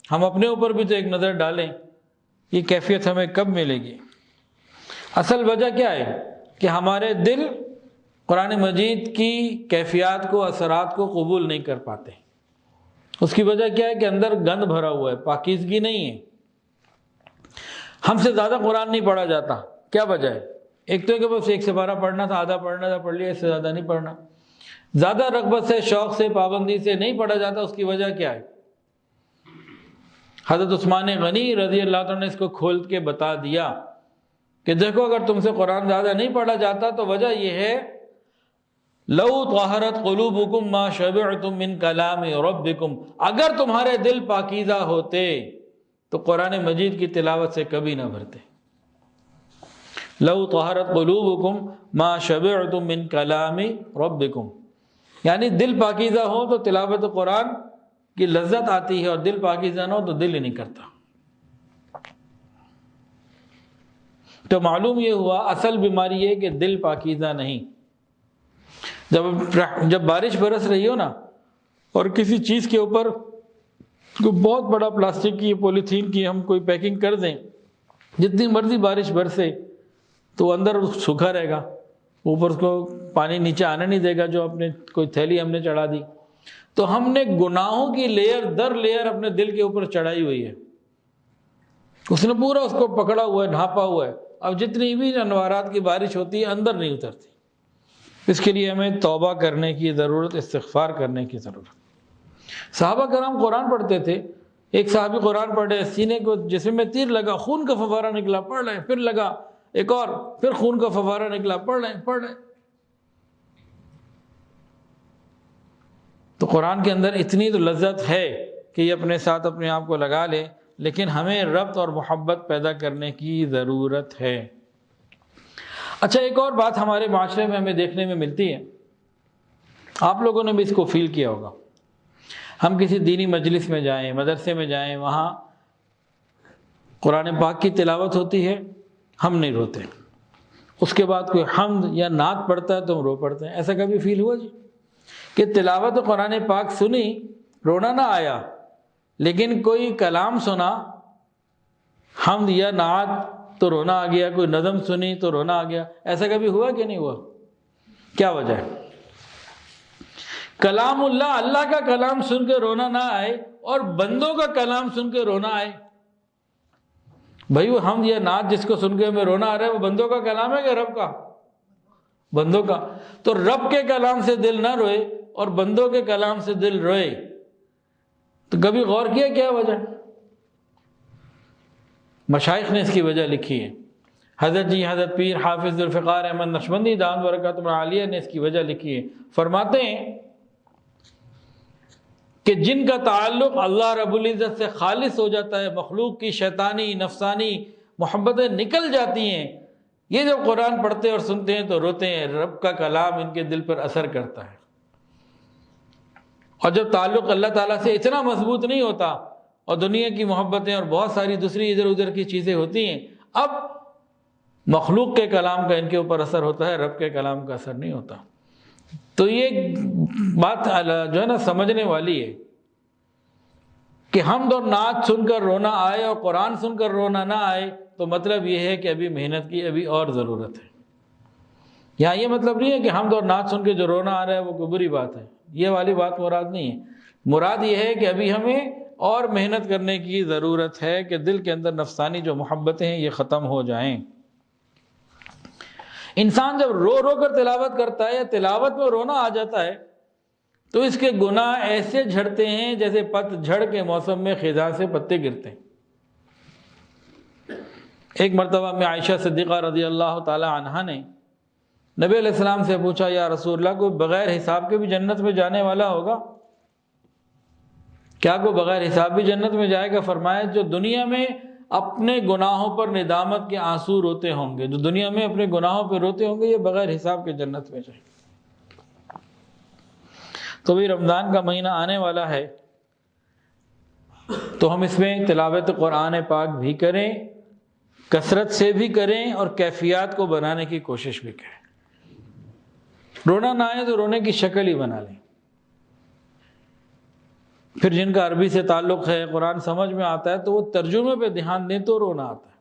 ہم اپنے اوپر بھی تو ایک نظر ڈالیں، یہ کیفیت ہمیں کب ملے گی؟ اصل وجہ کیا ہے کہ ہمارے دل قرآن مجید کی کیفیات کو، اثرات کو قبول نہیں کر پاتے۔ اس کی وجہ کیا ہے کہ اندر گند بھرا ہوا ہے، پاکیزگی نہیں ہے۔ ہم سے زیادہ قرآن نہیں پڑھا جاتا، کیا وجہ ہے؟ ایک تو کہ بس ایک سپارہ پڑھنا تھا، آدھا پڑھنا تھا، پڑھ لیا، اس سے زیادہ نہیں پڑھنا۔ زیادہ رغبت سے، شوق سے، پابندی سے نہیں پڑھا جاتا، اس کی وجہ کیا ہے؟ حضرت عثمان غنی رضی اللہ عنہ نے اس کو کھول کے بتا دیا کہ دیکھو اگر تم سے قرآن زیادہ نہیں پڑھا جاتا تو وجہ یہ ہے لو طہرت قلوبکم ما شبعتم من کلام ربکم، اگر تمہارے دل پاکیزہ ہوتے تو قرآن مجید کی تلاوت سے کبھی نہ بھرتے۔ لو طہرت قلوبکم ما شبعتم من کلام ربکم، یعنی دل پاکیزہ ہو تو تلاوت قرآن کی لذت آتی ہے، اور دل پاکیزہ نہ ہو تو دل ہی نہیں کرتا۔ تو معلوم یہ ہوا اصل بیماری یہ کہ دل پاکیزہ نہیں۔ جب بارش برس رہی ہو نا اور کسی چیز کے اوپر کوئی بہت بڑا پلاسٹک کی، پولیتھین کی ہم کوئی پیکنگ کر دیں، جتنی مرضی بارش برسے تو اندر سوکھا رہے گا، اوپر اس کو پانی نیچے آنے نہیں دے گا، جو اپنے کوئی تھیلی ہم نے چڑھا دی۔ تو ہم نے گناہوں کی لیئر در لیئر اپنے دل کے اوپر چڑھائی ہوئی ہے، اس نے پورا اس کو پکڑا ہوا ہے، ڈھانپا ہوا ہے۔ اب جتنی بھی انوارات کی بارش ہوتی ہے اندر نہیں اترتی۔ اس کے لیے ہمیں توبہ کرنے کی ضرورت، استغفار کرنے کی ضرورت۔ صحابہ کرام قرآن پڑھتے تھے، ایک صحابی قرآن پڑھے، سینے کو جسم میں تیر لگا، خون کا فوارہ نکلا، پڑھ رہے ہیں، پھر لگا ایک اور، پھر خون کا فوارہ نکلا، پڑھ رہے ہیں۔ تو قرآن کے اندر اتنی تو لذت ہے کہ یہ اپنے ساتھ اپنے آپ کو لگا لے، لیکن ہمیں ربط اور محبت پیدا کرنے کی ضرورت ہے۔ اچھا، ایک اور بات ہمارے معاشرے میں ہمیں دیکھنے میں ملتی ہے، آپ لوگوں نے بھی اس کو فیل کیا ہوگا۔ ہم کسی دینی مجلس میں جائیں، مدرسے میں جائیں، وہاں قرآن پاک کی تلاوت ہوتی ہے، ہم نہیں روتے۔ اس کے بعد کوئی حمد یا نعت پڑھتا ہے تو ہم رو پڑتے ہیں۔ ایسا کبھی فیل ہوا جی کہ تلاوت قرآن پاک سنی، رونا نہ آیا، لیکن کوئی کلام سنا حمد یا نعت تو رونا آ گیا، کوئی نظم سنی تو رونا آ گیا، ایسا کبھی ہوا کہ نہیں ہوا؟ کیا وجہ ہے؟ کلام اللہ کا کلام سن کے رونا نہ آئے اور بندوں کا کلام سن کے رونا آئے؟ بھائی وہ حمد یا نعت جس کو سن کے ہمیں رونا آ رہا ہے وہ بندوں کا کلام ہے کہ رب کا؟ بندوں کا۔ تو رب کے کلام سے دل نہ روئے اور بندوں کے کلام سے دل روئے، تو کبھی غور کیا کیا وجہ؟ مشائخ نے اس کی وجہ لکھی ہے۔ حضرت پیر حافظ ذوالفقار احمد نقشبندی دامت برکاتہ العالیہ نے اس کی وجہ لکھی ہے۔ فرماتے ہیں کہ جن کا تعلق اللہ رب العزت سے خالص ہو جاتا ہے، مخلوق کی شیطانی نفسانی محبتیں نکل جاتی ہیں، یہ جب قرآن پڑھتے اور سنتے ہیں تو روتے ہیں، رب کا کلام ان کے دل پر اثر کرتا ہے۔ اور جب تعلق اللہ تعالیٰ سے اتنا مضبوط نہیں ہوتا اور دنیا کی محبتیں اور بہت ساری دوسری ادھر ادھر کی چیزیں ہوتی ہیں، اب مخلوق کے کلام کا ان کے اوپر اثر ہوتا ہے، رب کے کلام کا اثر نہیں ہوتا۔ تو یہ بات جو ہے نا سمجھنے والی ہے کہ حمد اور نعت سن کر رونا آئے اور قرآن سن کر رونا نہ آئے، تو مطلب یہ ہے کہ ابھی محنت کی ابھی اور ضرورت ہے۔ یہاں یہ مطلب نہیں ہے کہ حمد اور نعت سن کے جو رونا آ رہا ہے وہ کوئی بری بات ہے، یہ والی بات مراد نہیں ہے۔ مراد یہ ہے کہ ابھی ہمیں اور محنت کرنے کی ضرورت ہے کہ دل کے اندر نفسانی جو محبتیں ہیں یہ ختم ہو جائیں۔ انسان جب رو رو کر تلاوت کرتا ہے یا تلاوت میں رونا آ جاتا ہے تو اس کے گناہ ایسے جھڑتے ہیں جیسے پت جھڑ کے موسم میں خزاں سے پتے گرتے ہیں۔ ایک مرتبہ میں عائشہ صدیقہ رضی اللہ تعالی عنہا نے نبی علیہ السلام سے پوچھا، یا رسول اللہ کوئی بغیر حساب کے بھی جنت میں جانے والا ہوگا؟ کیا کوئی بغیر حساب بھی جنت میں جائے گا؟ فرمایا جو دنیا میں اپنے گناہوں پر ندامت کے آنسو روتے ہوں گے، جو دنیا میں اپنے گناہوں پہ روتے ہوں گے، یہ بغیر حساب کے جنت میں جائیں۔ تو بھی رمضان کا مہینہ آنے والا ہے تو ہم اس میں تلاوت قرآن پاک بھی کریں، کثرت سے بھی کریں اور کیفیات کو بنانے کی کوشش بھی کریں۔ رونا نہ آئے تو رونے کی شکل ہی بنا لیں۔ پھر جن کا عربی سے تعلق ہے، قرآن سمجھ میں آتا ہے تو وہ ترجمے پہ دھیان دیں تو رونا آتا ہے۔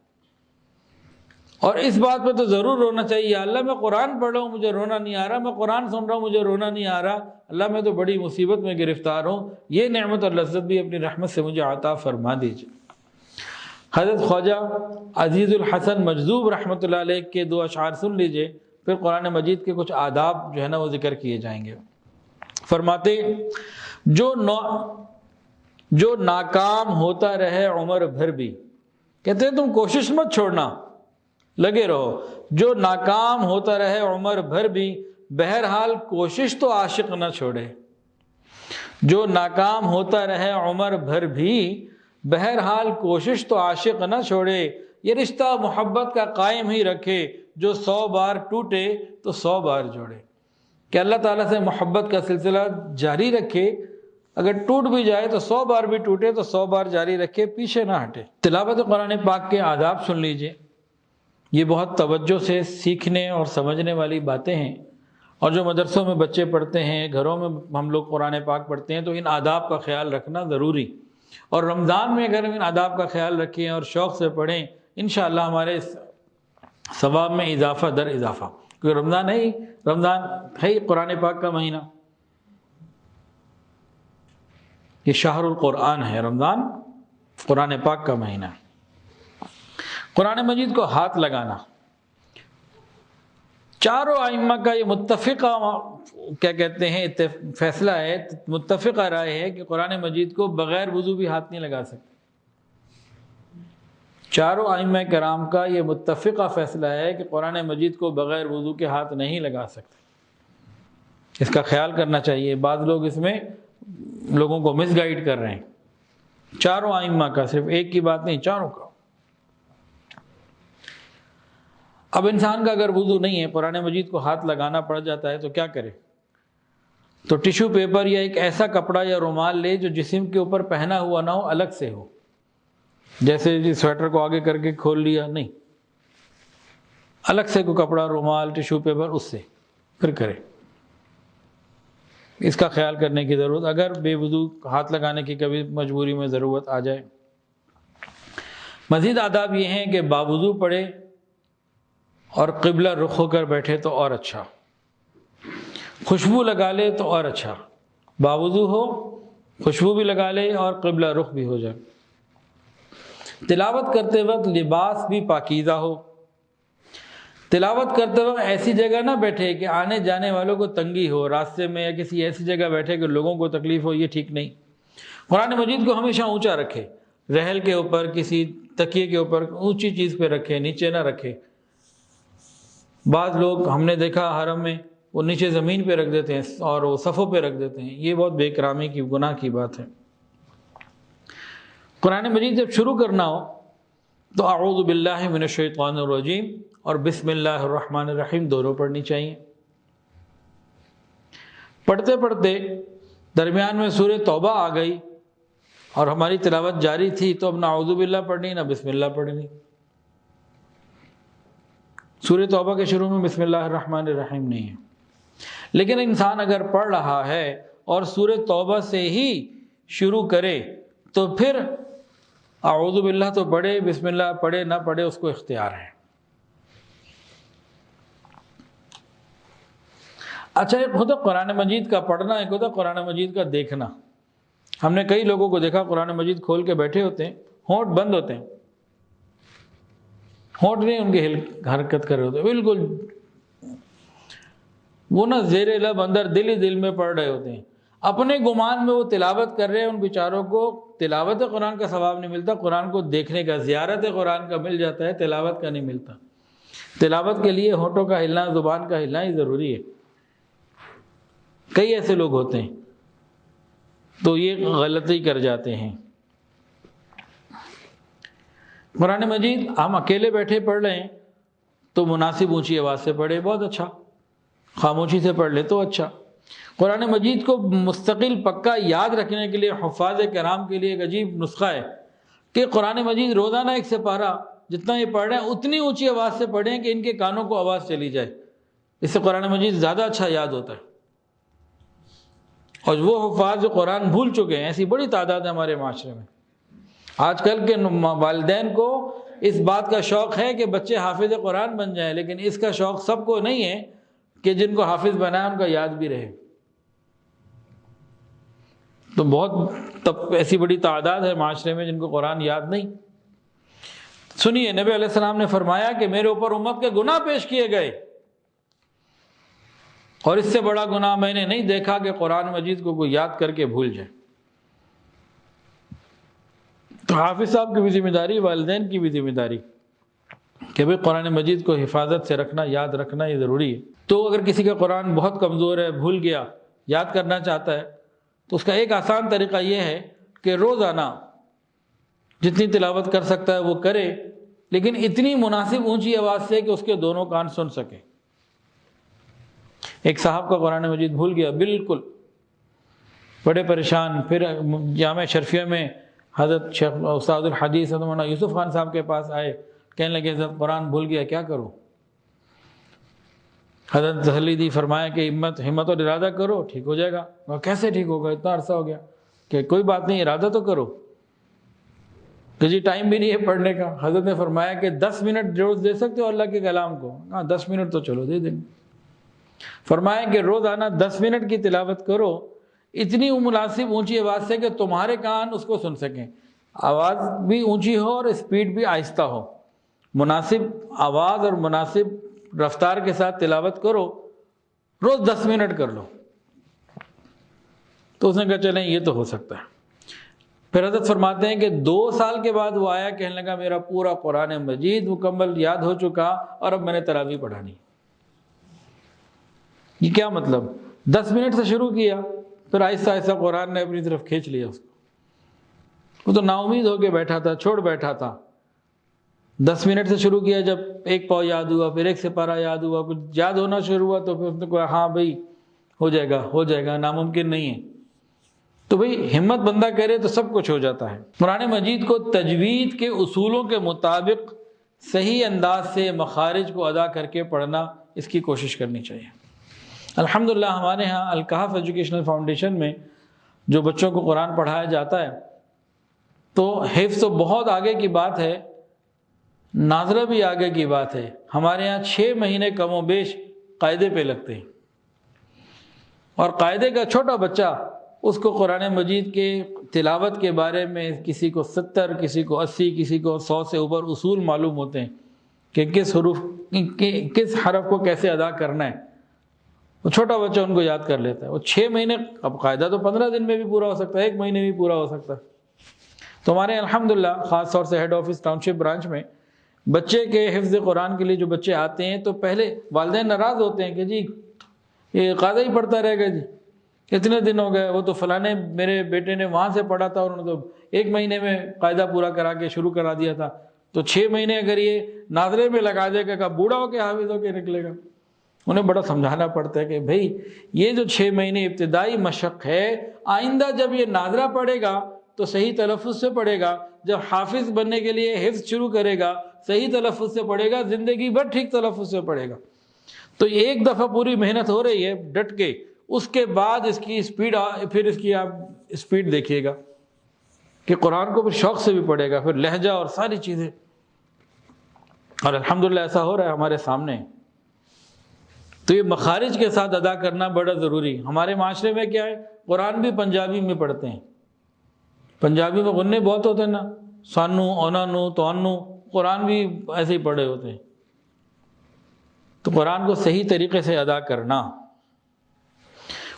اور اس بات پہ تو ضرور رونا چاہیے، یا اللہ میں قرآن پڑھ رہا ہوں مجھے رونا نہیں آ رہا، میں قرآن سن رہا ہوں مجھے رونا نہیں آ رہا، اللہ میں تو بڑی مصیبت میں گرفتار ہوں، یہ نعمت اور لذت بھی اپنی رحمت سے مجھے عطا فرما دیجیے۔ حضرت خواجہ عزیز الحسن مجذوب رحمۃ اللہ علیہ کے 2 اشعار سن لیجئے، پھر قرآن مجید کے کچھ آداب جو ہے نا وہ ذکر کیے جائیں گے۔ فرماتے جو ناکام ہوتا رہے عمر بھر بھی، کہتے ہیں تم کوشش مت چھوڑنا، لگے رہو، جو ناکام ہوتا رہے عمر بھر بھی، بہرحال کوشش تو عاشق نہ چھوڑے۔ جو ناکام ہوتا رہے عمر بھر بھی، بہرحال کوشش تو عاشق نہ چھوڑے، یہ رشتہ محبت کا قائم ہی رکھے، جو 100 بار ٹوٹے تو 100 بار جوڑے۔ کہ اللہ تعالیٰ سے محبت کا سلسلہ جاری رکھے، اگر ٹوٹ بھی جائے تو 100 بار بھی ٹوٹے تو 100 بار جاری رکھے، پیچھے نہ ہٹے۔ تلاوت قرآن پاک کے آداب سن لیجئے، یہ بہت توجہ سے سیکھنے اور سمجھنے والی باتیں ہیں، اور جو مدرسوں میں بچے پڑھتے ہیں، گھروں میں ہم لوگ قرآن پاک پڑھتے ہیں، تو ان آداب کا خیال رکھنا ضروری، اور رمضان میں اگر ہم ان آداب کا خیال رکھیں اور شوق سے پڑھیں، انشاءاللہ ہمارے ثواب میں اضافہ در اضافہ۔ کیونکہ رمضان ہے ہی قرآن پاک کا مہینہ، یہ شہر القرآن ہے، رمضان قرآن پاک کا مہینہ۔ قرآن مجید کو ہاتھ لگانا، چاروں ائمہ کا یہ متفقہ کیا کہتے ہیں فیصلہ ہے، متفقہ رائے ہے کہ قرآن مجید کو بغیر وضو بھی ہاتھ نہیں لگا سکتے۔ چاروں ائمہ کرام کا یہ متفقہ فیصلہ ہے کہ قرآن مجید کو بغیر وضو کے ہاتھ نہیں لگا سکتے۔ اس کا خیال کرنا چاہیے، بعض لوگ اس میں لوگوں کو مس گائیڈ کر رہے ہیں۔ چاروں ائمہ کا، صرف ایک کی بات نہیں، چاروں کا۔ اب انسان کا اگر وضو نہیں ہے، قرآن مجید کو ہاتھ لگانا پڑ جاتا ہے تو کیا کرے؟ تو ٹیشو پیپر یا ایک ایسا کپڑا یا رومال لے جو جسم کے اوپر پہنا ہوا نہ ہو، الگ سے ہو، جیسے سویٹر کو آگے کر کے کھول لیا، نہیں، الگ سے کوئی کپڑا، رومال، ٹیشو پیپر، اس سے پھر کرے۔ اس کا خیال کرنے کی ضرورت، اگر بے وضو ہاتھ لگانے کی کبھی مجبوری میں ضرورت آ جائے۔ مزید آداب یہ ہیں کہ باوضو پڑھے اور قبلہ رخ ہو کر بیٹھے تو اور اچھا، خوشبو لگا لے تو اور اچھا، باوضو ہو، خوشبو بھی لگا لے اور قبلہ رخ بھی ہو جائے۔ تلاوت کرتے وقت لباس بھی پاکیزہ ہو، تلاوت کرتے وقت ایسی جگہ نہ بیٹھے کہ آنے جانے والوں کو تنگی ہو، راستے میں یا کسی ایسی جگہ بیٹھے کہ لوگوں کو تکلیف ہو، یہ ٹھیک نہیں۔ قرآن مجید کو ہمیشہ اونچا رکھے، رحل کے اوپر، کسی تکیے کے اوپر اونچی چیز پہ رکھے، نیچے نہ رکھے۔ بعض لوگ ہم نے دیکھا حرم میں وہ نیچے زمین پہ رکھ دیتے ہیں اور وہ صفوں پہ رکھ دیتے ہیں، یہ بہت بے اکرامی کی، گناہ کی بات ہے۔ قرآن مجید جب شروع کرنا ہو تو اعوذ باللہ من الشیطان الرجیم اور بسم اللہ الرحمن الرحیم دونوں پڑھنی چاہیے۔ پڑھتے پڑھتے درمیان میں سورہ توبہ آ گئی اور ہماری تلاوت جاری تھی تو اب نہ اعوذ باللہ پڑھنی نہ بسم اللہ پڑھنی۔ سورہ توبہ کے شروع میں بسم اللہ الرحمن الرحیم نہیں ہے، لیکن انسان اگر پڑھ رہا ہے اور سورہ توبہ سے ہی شروع کرے تو پھر اعوذ باللہ تو پڑھے، بسم اللہ پڑھے نہ پڑھے اس کو اختیار ہے۔ اچھا، ایک ہوتا قرآن مجید کا پڑھنا، ایک ہوتا قرآن مجید کا دیکھنا۔ ہم نے کئی لوگوں کو دیکھا قرآن مجید کھول کے بیٹھے ہوتے ہیں، ہونٹ بند ہوتے ہیں، ہونٹ نہیں ان کے حرکت کر رہے ہوتے، بالکل وہ نہ زیر لب اندر دل ہی دل میں پڑھ رہے ہوتے ہیں، اپنے گمان میں وہ تلاوت کر رہے ہیں۔ ان بیچاروں کو تلاوت قرآن کا ثواب نہیں ملتا، قرآن کو دیکھنے کا، زیارت قرآن کا مل جاتا ہے، تلاوت کا نہیں ملتا۔ تلاوت کے لیے ہونٹوں کا ہلنا، زبان کا ہلنا ہی ضروری ہے۔ کئی ایسے لوگ ہوتے ہیں تو یہ غلطی کر جاتے ہیں۔ قرآن مجید ہم اکیلے بیٹھے پڑھ رہے ہیں تو مناسب اونچی آواز سے پڑھے، بہت اچھا، خاموشی سے پڑھ لے تو اچھا۔ قرآن مجید کو مستقل پکا یاد رکھنے کے لیے حفاظ کرام کے لیے ایک عجیب نسخہ ہے کہ قرآن مجید روزانہ ایک سپارہ جتنا یہ پڑھ رہے ہیں اتنی اونچی آواز سے پڑھیں کہ ان کے کانوں کو آواز چلی جائے، اس سے قرآن مجید زیادہ اچھا یاد ہوتا ہے۔ اور وہ حفاظ جو قرآن بھول چکے ہیں، ایسی بڑی تعداد ہے ہمارے معاشرے میں۔ آج کل کے والدین کو اس بات کا شوق ہے کہ بچے حافظ قرآن بن جائیں، لیکن اس کا شوق سب کو نہیں ہے کہ جن کو حافظ بنائے ان کا یاد بھی رہے۔ تو بہت ایسی بڑی تعداد ہے معاشرے میں جن کو قرآن یاد نہیں۔ سنیے، نبی علیہ السلام نے فرمایا کہ میرے اوپر امت کے گناہ پیش کیے گئے اور اس سے بڑا گناہ میں نے نہیں دیکھا کہ قرآن مجید کو کوئی یاد کر کے بھول جائے۔ تو حافظ صاحب کی بھی ذمہ داری، والدین کی بھی ذمہ داری کہ بھئی قرآن مجید کو حفاظت سے رکھنا، یاد رکھنا یہ ضروری ہے۔ تو اگر کسی کا قرآن بہت کمزور ہے، بھول گیا، یاد کرنا چاہتا ہے تو اس کا ایک آسان طریقہ یہ ہے کہ روزانہ جتنی تلاوت کر سکتا ہے وہ کرے، لیکن اتنی مناسب اونچی آواز سے کہ اس کے دونوں کان سن سکیں۔ ایک صاحب کا قرآن مجید بھول گیا، بالکل بڑے پریشان، پھر جامع شرفیہ میں حضرت شیخ استاد الحدیث مولانا یوسف خان صاحب کے پاس آئے، کہنے لگے حضرت قرآن بھول گیا، کیا کروں؟ حضرت تسلی دی، فرمایا کہ ہمت اور ارادہ کرو، ٹھیک ہو جائے گا۔ کیسے ٹھیک ہوگا؟ اتنا عرصہ ہو گیا۔ کہ کوئی بات نہیں، ارادہ تو کرو۔ کہ جی ٹائم بھی نہیں ہے پڑھنے کا۔ حضرت نے فرمایا کہ 10 منٹ روز دے سکتے ہو اللہ کے کلام کو؟ ہاں 10 منٹ تو چلو دے دیں گے۔ فرمایا کہ روزانہ 10 منٹ کی تلاوت کرو، اتنی مناسب اونچی آواز سے کہ تمہارے کان اس کو سن سکیں، آواز بھی اونچی ہو اور اسپیڈ بھی آہستہ ہو، مناسب آواز اور مناسب رفتار کے ساتھ تلاوت کرو، روز 10 منٹ کر لو۔ تو اس نے کہا چلیں یہ تو ہو سکتا ہے۔ پھر حضرت فرماتے ہیں کہ 2 سال کے بعد وہ آیا، کہنے لگا میرا پورا قرآن مجید مکمل یاد ہو چکا اور اب میں نے تراویح پڑھانی۔ یہ کیا مطلب؟ 10 منٹ سے شروع کیا، پھر آہستہ آہستہ قرآن نے اپنی طرف کھینچ لیا اس کو۔ وہ تو نا امید ہو کے بیٹھا تھا، چھوڑ بیٹھا تھا۔ 10 منٹ سے شروع کیا، جب ایک پاؤ یاد ہوا، پھر ایک سپارہ یاد ہوا، کچھ یاد ہونا شروع ہوا تو پھر اس نے کہا ہاں بھائی ہو جائے گا، ناممکن نہیں ہے۔ تو بھئی ہمت بندہ کرے تو سب کچھ ہو جاتا ہے۔ قرآن مجید کو تجوید کے اصولوں کے مطابق صحیح انداز سے مخارج کو ادا کر کے پڑھنا، اس کی کوشش کرنی چاہیے۔ الحمدللہ ہمارے ہاں الکہف ایجوکیشنل فاؤنڈیشن میں جو بچوں کو قرآن پڑھایا جاتا ہے تو حفظ تو بہت آگے کی بات ہے، ناظرہ بھی آگے کی بات ہے، ہمارے ہاں 6 مہینے کم و بیش قاعدے پہ لگتے ہیں، اور قاعدے کا چھوٹا بچہ اس کو قرآن مجید کے تلاوت کے بارے میں کسی کو 70 کسی کو 80 کسی کو 100 سے اوپر اصول معلوم ہوتے ہیں کہ کس حرف کو کیسے ادا کرنا ہے، وہ چھوٹا بچہ ان کو یاد کر لیتا ہے۔ وہ 6 مہینے، اب قاعدہ تو 15 دن میں بھی پورا ہو سکتا ہے، 1 مہینے بھی پورا ہو سکتا ہے۔ تو ہمارے الحمدللہ خاص طور سے ہیڈ آفس ٹاؤن شپ برانچ میں بچے کے حفظ قرآن کے لیے جو بچے آتے ہیں تو پہلے والدین ناراض ہوتے ہیں کہ جی یہ قاعدہ ہی پڑھتا رہے گا، جی اتنے دن ہو گئے، وہ تو فلانے میرے بیٹے نے وہاں سے پڑھا تھا اور انہوں نے تو 1 مہینے میں قاعدہ پورا کرا کے شروع کرا دیا تھا، تو 6 مہینے اگر یہ ناظرے میں لگا دے گا، بوڑھا ہو کے حافظ ہو کے نکلے گا۔ انہیں بڑا سمجھانا پڑتا ہے کہ بھائی یہ جو 6 مہینے ابتدائی مشق ہے، آئندہ جب یہ ناظرہ پڑھے گا تو صحیح تلفظ سے پڑھے گا، جب حافظ بننے کے لیے حفظ شروع کرے گا صحیح تلفظ سے پڑھے گا، زندگی بھر ٹھیک تلفظ سے پڑھے گا۔ تو ایک دفعہ پوری محنت ہو رہی ہے ڈٹ کے، اس کے بعد اس کی اسپیڈ، پھر اس کی آپ اسپیڈ دیکھیے گا کہ قرآن کو پھر شوق سے بھی پڑھے گا، پھر لہجہ اور ساری چیزیں، اور الحمدللہ ایسا ہو رہا ہے ہمارے سامنے۔ تو یہ مخارج کے ساتھ ادا کرنا بڑا ضروری ہے۔ ہمارے معاشرے میں کیا ہے، قرآن بھی پنجابی میں پڑھتے ہیں، پنجابی میں غنّے بہت ہوتے ہیں نا، سانو اونانو توانو، قرآن بھی ایسے ہی پڑھے ہوتے ہیں۔ تو قرآن کو صحیح طریقے سے ادا کرنا،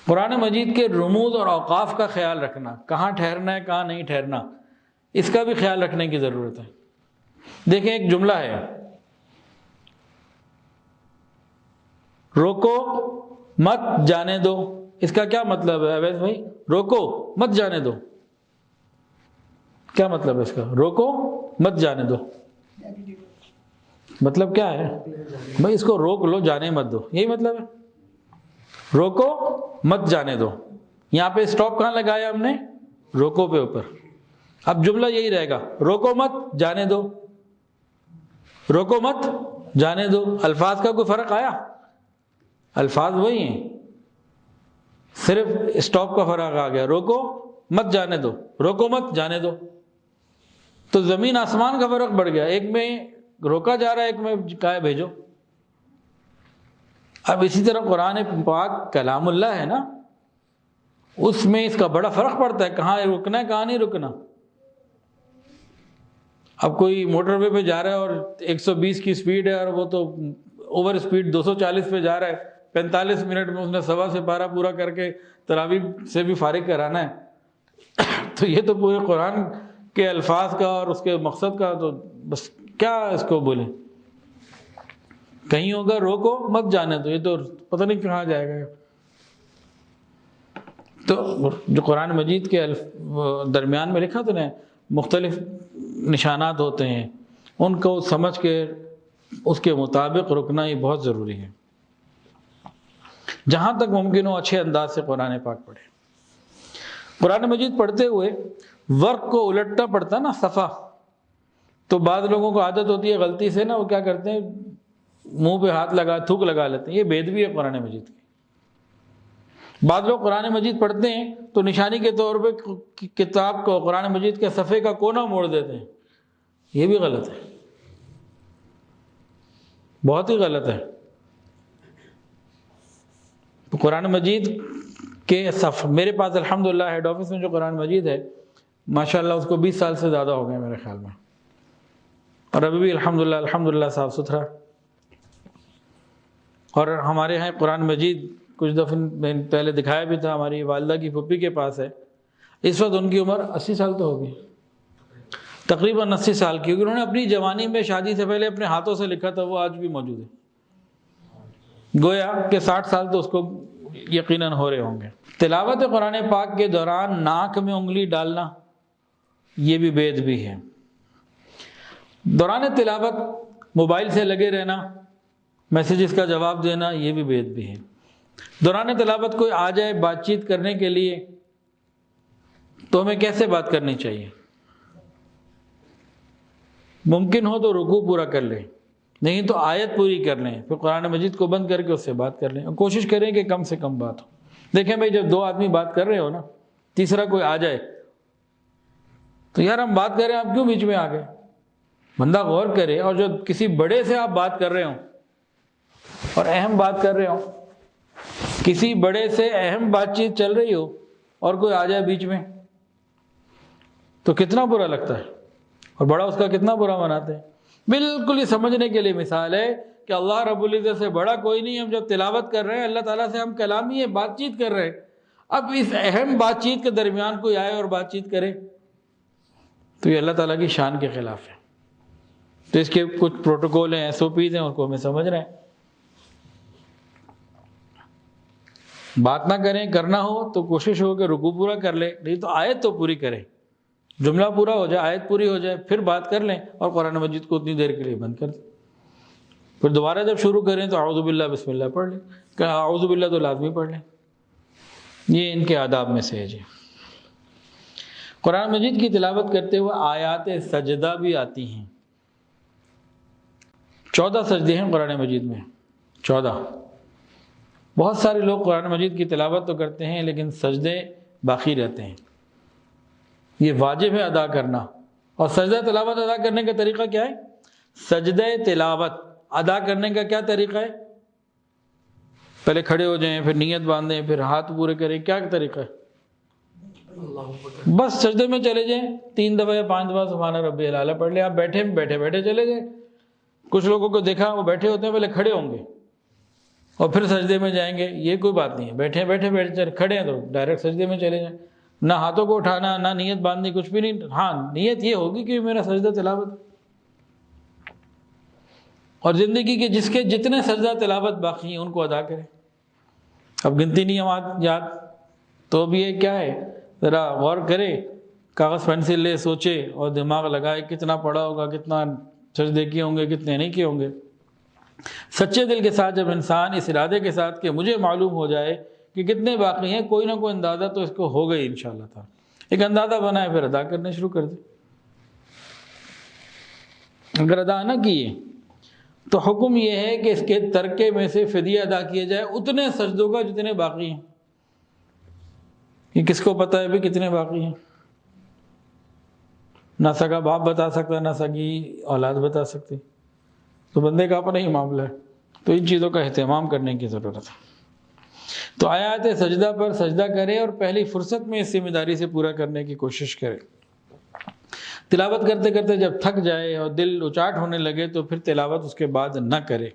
قرآن مجید کے رموز اور اوقاف کا خیال رکھنا، کہاں ٹھہرنا ہے کہاں نہیں ٹھہرنا، اس کا بھی خیال رکھنے کی ضرورت ہے۔ دیکھیں ایک جملہ ہے، روکو مت جانے دو، اس کا کیا مطلب ہے اویس بھائی؟ روکو مت جانے دو، کیا مطلب ہے اس کا؟ روکو مت جانے دو مطلب کیا ہے بھائی؟ اس کو روک لو، جانے مت دو، یہی مطلب ہے، روکو مت جانے دو۔ یہاں پہ اسٹاپ کہاں لگایا ہم نے؟ روکو پہ اوپر۔ اب جملہ یہی رہے گا، روکو مت جانے دو، روکو مت جانے دو۔ الفاظ کا کوئی فرق آیا؟ الفاظ وہی ہیں، صرف اسٹاپ کا فرق آ گیا، روکو مت جانے دو، روکو مت جانے دو۔ تو زمین آسمان کا فرق بڑھ گیا، ایک میں روکا جا رہا ہے، ایک میں کہا بھیجو۔ اب اسی طرح قرآن پاک کلام اللہ ہے نا، اس میں اس کا بڑا فرق پڑتا ہے، کہاں رکنا ہے کہاں نہیں رکنا۔ اب کوئی موٹر وے پہ جا رہا ہے اور 120 کی سپیڈ ہے، اور وہ تو اوور سپیڈ 240 پہ جا رہا ہے، 45 منٹ میں اس نے 1.25 سے 12 پورا کر کے تراویح سے بھی فارغ کرانا ہے۔ تو یہ تو پورے قرآن کے الفاظ کا اور اس کے مقصد کا تو بس کیا اس کو بولیں، کہیں ہوگا روکو مت جانے دو، یہ تو پتہ نہیں کہاں جائے گا۔ تو جو قرآن مجید کے درمیان میں لکھا تو نا مختلف نشانات ہوتے ہیں، ان کو سمجھ کے اس کے مطابق رکنا ہی بہت ضروری ہے۔ جہاں تک ممکن ہو اچھے انداز سے قرآن پاک پڑھے۔ قرآن مجید پڑھتے ہوئے ورق کو الٹنا پڑتا نا، صفحہ، تو بعض لوگوں کو عادت ہوتی ہے غلطی سے نا، وہ کیا کرتے ہیں منہ پہ ہاتھ لگا تھوک لگا لیتے ہیں، یہ بےادبی ہے قرآن مجید کی۔ بعض لوگ قرآن مجید پڑھتے ہیں تو نشانی کے طور پہ کتاب کو، قرآن مجید کے صفحے کا کونا موڑ دیتے ہیں، یہ بھی غلط ہے، بہت ہی غلط ہے۔ تو قرآن مجید کے صفحے میرے پاس الحمدللہ ہیڈ آفس میں جو قرآن مجید ہے ماشاءاللہ اس کو 20 سال سے زیادہ ہو گئے میرے خیال میں، اور ابھی بھی الحمدللہ صاف ستھرا۔ اور ہمارے یہاں قرآن مجید کچھ دفعہ میں پہلے دکھایا بھی تھا، ہماری والدہ کی پھپھی کے پاس ہے، اس وقت ان کی عمر 80 سال تو ہوگی، تقریباً 80 سال کی، کیونکہ انہوں نے اپنی جوانی میں شادی سے پہلے اپنے ہاتھوں سے لکھا تھا، وہ آج بھی موجود ہے، گویا کہ 60 سال تو اس کو یقیناً ہو رہے ہوں گے۔ تلاوت قرآن پاک کے دوران ناک میں انگلی ڈالنا یہ بھی بے ادبی ہے۔ دوران تلاوت موبائل سے لگے رہنا، میسیجز کا جواب دینا، یہ بھی بے ادبی ہے۔ دوران تلاوت کوئی آ جائے بات چیت کرنے کے لیے تو ہمیں کیسے بات کرنی چاہیے؟ ممکن ہو تو رکوع پورا کر لیں، نہیں تو آیت پوری کر لیں، پھر قرآن مجید کو بند کر کے اس سے بات کر لیں، اور کوشش کریں کہ کم سے کم بات ہو۔ دیکھیں بھائی جب 2 آدمی بات کر رہے ہو نا، تیسرا کوئی آ جائے تو یار ہم بات کر رہے ہیں، آپ کیوں بیچ میں آ گئے؟ بندہ غور کرے، اور جو کسی بڑے سے آپ بات کر رہے ہوں اور اہم بات کر رہے ہوں، کسی بڑے سے اہم بات چیت چل رہی ہو اور کوئی آ جائے بیچ میں تو کتنا برا لگتا ہے، اور بڑا اس کا کتنا برا مناتے ہیں۔ بالکل یہ سمجھنے کے لیے مثال ہے کہ اللہ رب العزت سے بڑا کوئی نہیں۔ ہم جب تلاوت کر رہے ہیں اللہ تعالیٰ سے، ہم کلامی ہے، بات چیت کر رہے ہیں، اب اس اہم بات چیت کے درمیان کوئی آئے اور بات چیت کرے تو یہ اللہ تعالیٰ کی شان کے خلاف ہے۔ تو اس کے کچھ پروٹوکول ہیں، SOPs ہیں، ان کو ہمیں سمجھ رہے ہیں۔ بات نہ کریں، کرنا ہو تو کوشش ہو کہ رکوع پورا کر لے، نہیں تو آیت تو پوری کریں، جملہ پورا ہو جائے، آیت پوری ہو جائے، پھر بات کر لیں، اور قرآن مجید کو اتنی دیر کے لیے بند کر دیں۔ پھر دوبارہ جب شروع کریں تو اعوذ باللہ بسم اللہ پڑھ لیں، کہ اعوذ باللہ تو لازمی پڑھ لیں۔ یہ ان کے آداب میں سے ہے جی۔ قرآن مجید کی تلاوت کرتے ہوئے آیات سجدہ بھی آتی ہیں۔ 14 سجدے ہیں قرآن مجید میں، 14۔ بہت سارے لوگ قرآن مجید کی تلاوت تو کرتے ہیں لیکن سجدے باقی رہتے ہیں، یہ واجب ہے ادا کرنا۔ اور سجدہ تلاوت ادا کرنے کا طریقہ کیا ہے؟ سجدہ تلاوت ادا کرنے کا کیا طریقہ ہے؟ پہلے کھڑے ہو جائیں، پھر نیت باندھیں، پھر ہاتھ پورے کریں، کیا طریقہ ہے؟ بس سجدے میں چلے جائیں، 3 دفعہ یا 5 دفعہ سبحان ربی الاعلیٰ پڑھ لیں۔ آپ بیٹھے بیٹھے چلے جائیں۔ کچھ لوگوں کو دیکھا وہ بیٹھے ہوتے ہیں، پہلے کھڑے ہوں گے اور پھر سجدے میں جائیں گے، یہ کوئی بات نہیں ہے۔ بیٹھے کھڑے ہیں تو ڈائریکٹ سجدے میں چلے جائیں، نہ ہاتھوں کو اٹھانا، نہ نیت باندھنی، کچھ بھی نہیں۔ ہاں نیت یہ ہوگی کہ میرا سجدہ تلاوت، اور زندگی کے جس کے جتنے سجدہ تلاوت باقی ہیں ان کو ادا کریں۔ اب گنتی نہیں ہم یاد تو بھی یہ کیا ہے، ذرا غور کرے، کاغذ پینسل لے، سوچے اور دماغ لگائے کتنا پڑھا ہوگا، کتنا سجدے کیے ہوں گے، کتنے نہیں کیے ہوں گے۔ سچے دل کے ساتھ جب انسان اس ارادے کے ساتھ کہ مجھے معلوم ہو جائے کہ کتنے باقی ہیں، کوئی نہ کوئی اندازہ تو اس کو ہوگا ہی انشاءاللہ تعالی، ایک اندازہ بنائے پھر ادا کرنے شروع کر دے۔ اگر ادا نہ کیے تو حکم یہ ہے کہ اس کے ترکے میں سے فدیہ ادا کیا جائے اتنے سجدوں کا جتنے باقی ہیں۔ یہ کس کو پتہ ہے بھی کتنے باقی ہیں؟ نہ سگا باپ بتا سکتا، نہ سگی اولاد بتا سکتی، تو بندے کا اپنا ہی معاملہ ہے۔ تو ان چیزوں کا اہتمام کرنے کی ضرورت ہے۔ تو آیات سجدہ پر سجدہ کرے اور پہلی فرصت میں اس ذمہ داری سے پورا کرنے کی کوشش کرے۔ تلاوت کرتے کرتے جب تھک جائے اور دل اچاٹ ہونے لگے تو پھر تلاوت اس کے بعد نہ کرے۔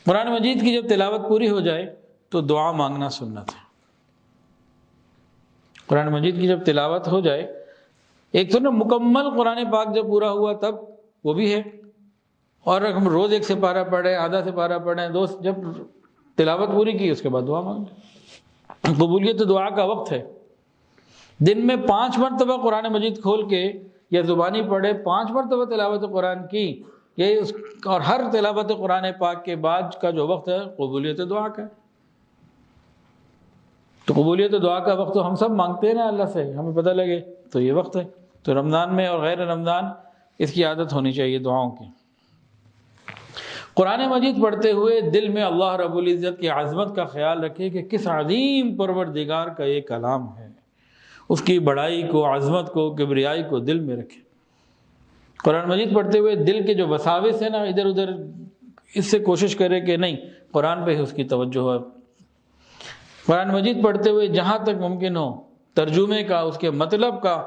قرآن مجید کی جب تلاوت پوری ہو جائے تو دعا مانگنا سنت ہے۔ قرآن مجید کی جب تلاوت ہو جائے، ایک تو نا مکمل قرآن پاک جب پورا ہوا تب وہ بھی ہے، اور ہم روز 1 سپارہ پڑھیں، آدھا سپارہ پڑھیں، دوست جب تلاوت پوری کی اس کے بعد دعا مانگیں۔ قبولیت دعا کا وقت ہے۔ دن میں 5 مرتبہ قرآن مجید کھول کے یا زبانی پڑھے، 5 مرتبہ تلاوت قرآن کی، یہی اور ہر تلاوت قرآن پاک کے بعد کا جو وقت ہے قبولیت دعا کا ہے۔ تو قبولیت دعا کا وقت تو ہم سب مانگتے ہیں نا اللہ سے، ہمیں پتہ لگے تو یہ وقت ہے۔ تو رمضان میں اور غیر رمضان اس کی عادت ہونی چاہیے دعاؤں کی۔ قرآن مجید پڑھتے ہوئے دل میں اللہ رب العزت کی عظمت کا خیال رکھے کہ کس عظیم پروردگار کا یہ کلام ہے، اس کی بڑائی کو، عظمت کو، کبریائی کو دل میں رکھے۔ قرآن مجید پڑھتے ہوئے دل کے جو وساوس ہیں نا ادھر ادھر، اس سے کوشش کرے کہ نہیں قرآن پہ ہی اس کی توجہ ہے۔ قرآن مجید پڑھتے ہوئے جہاں تک ممکن ہو ترجمے کا، اس کے مطلب کا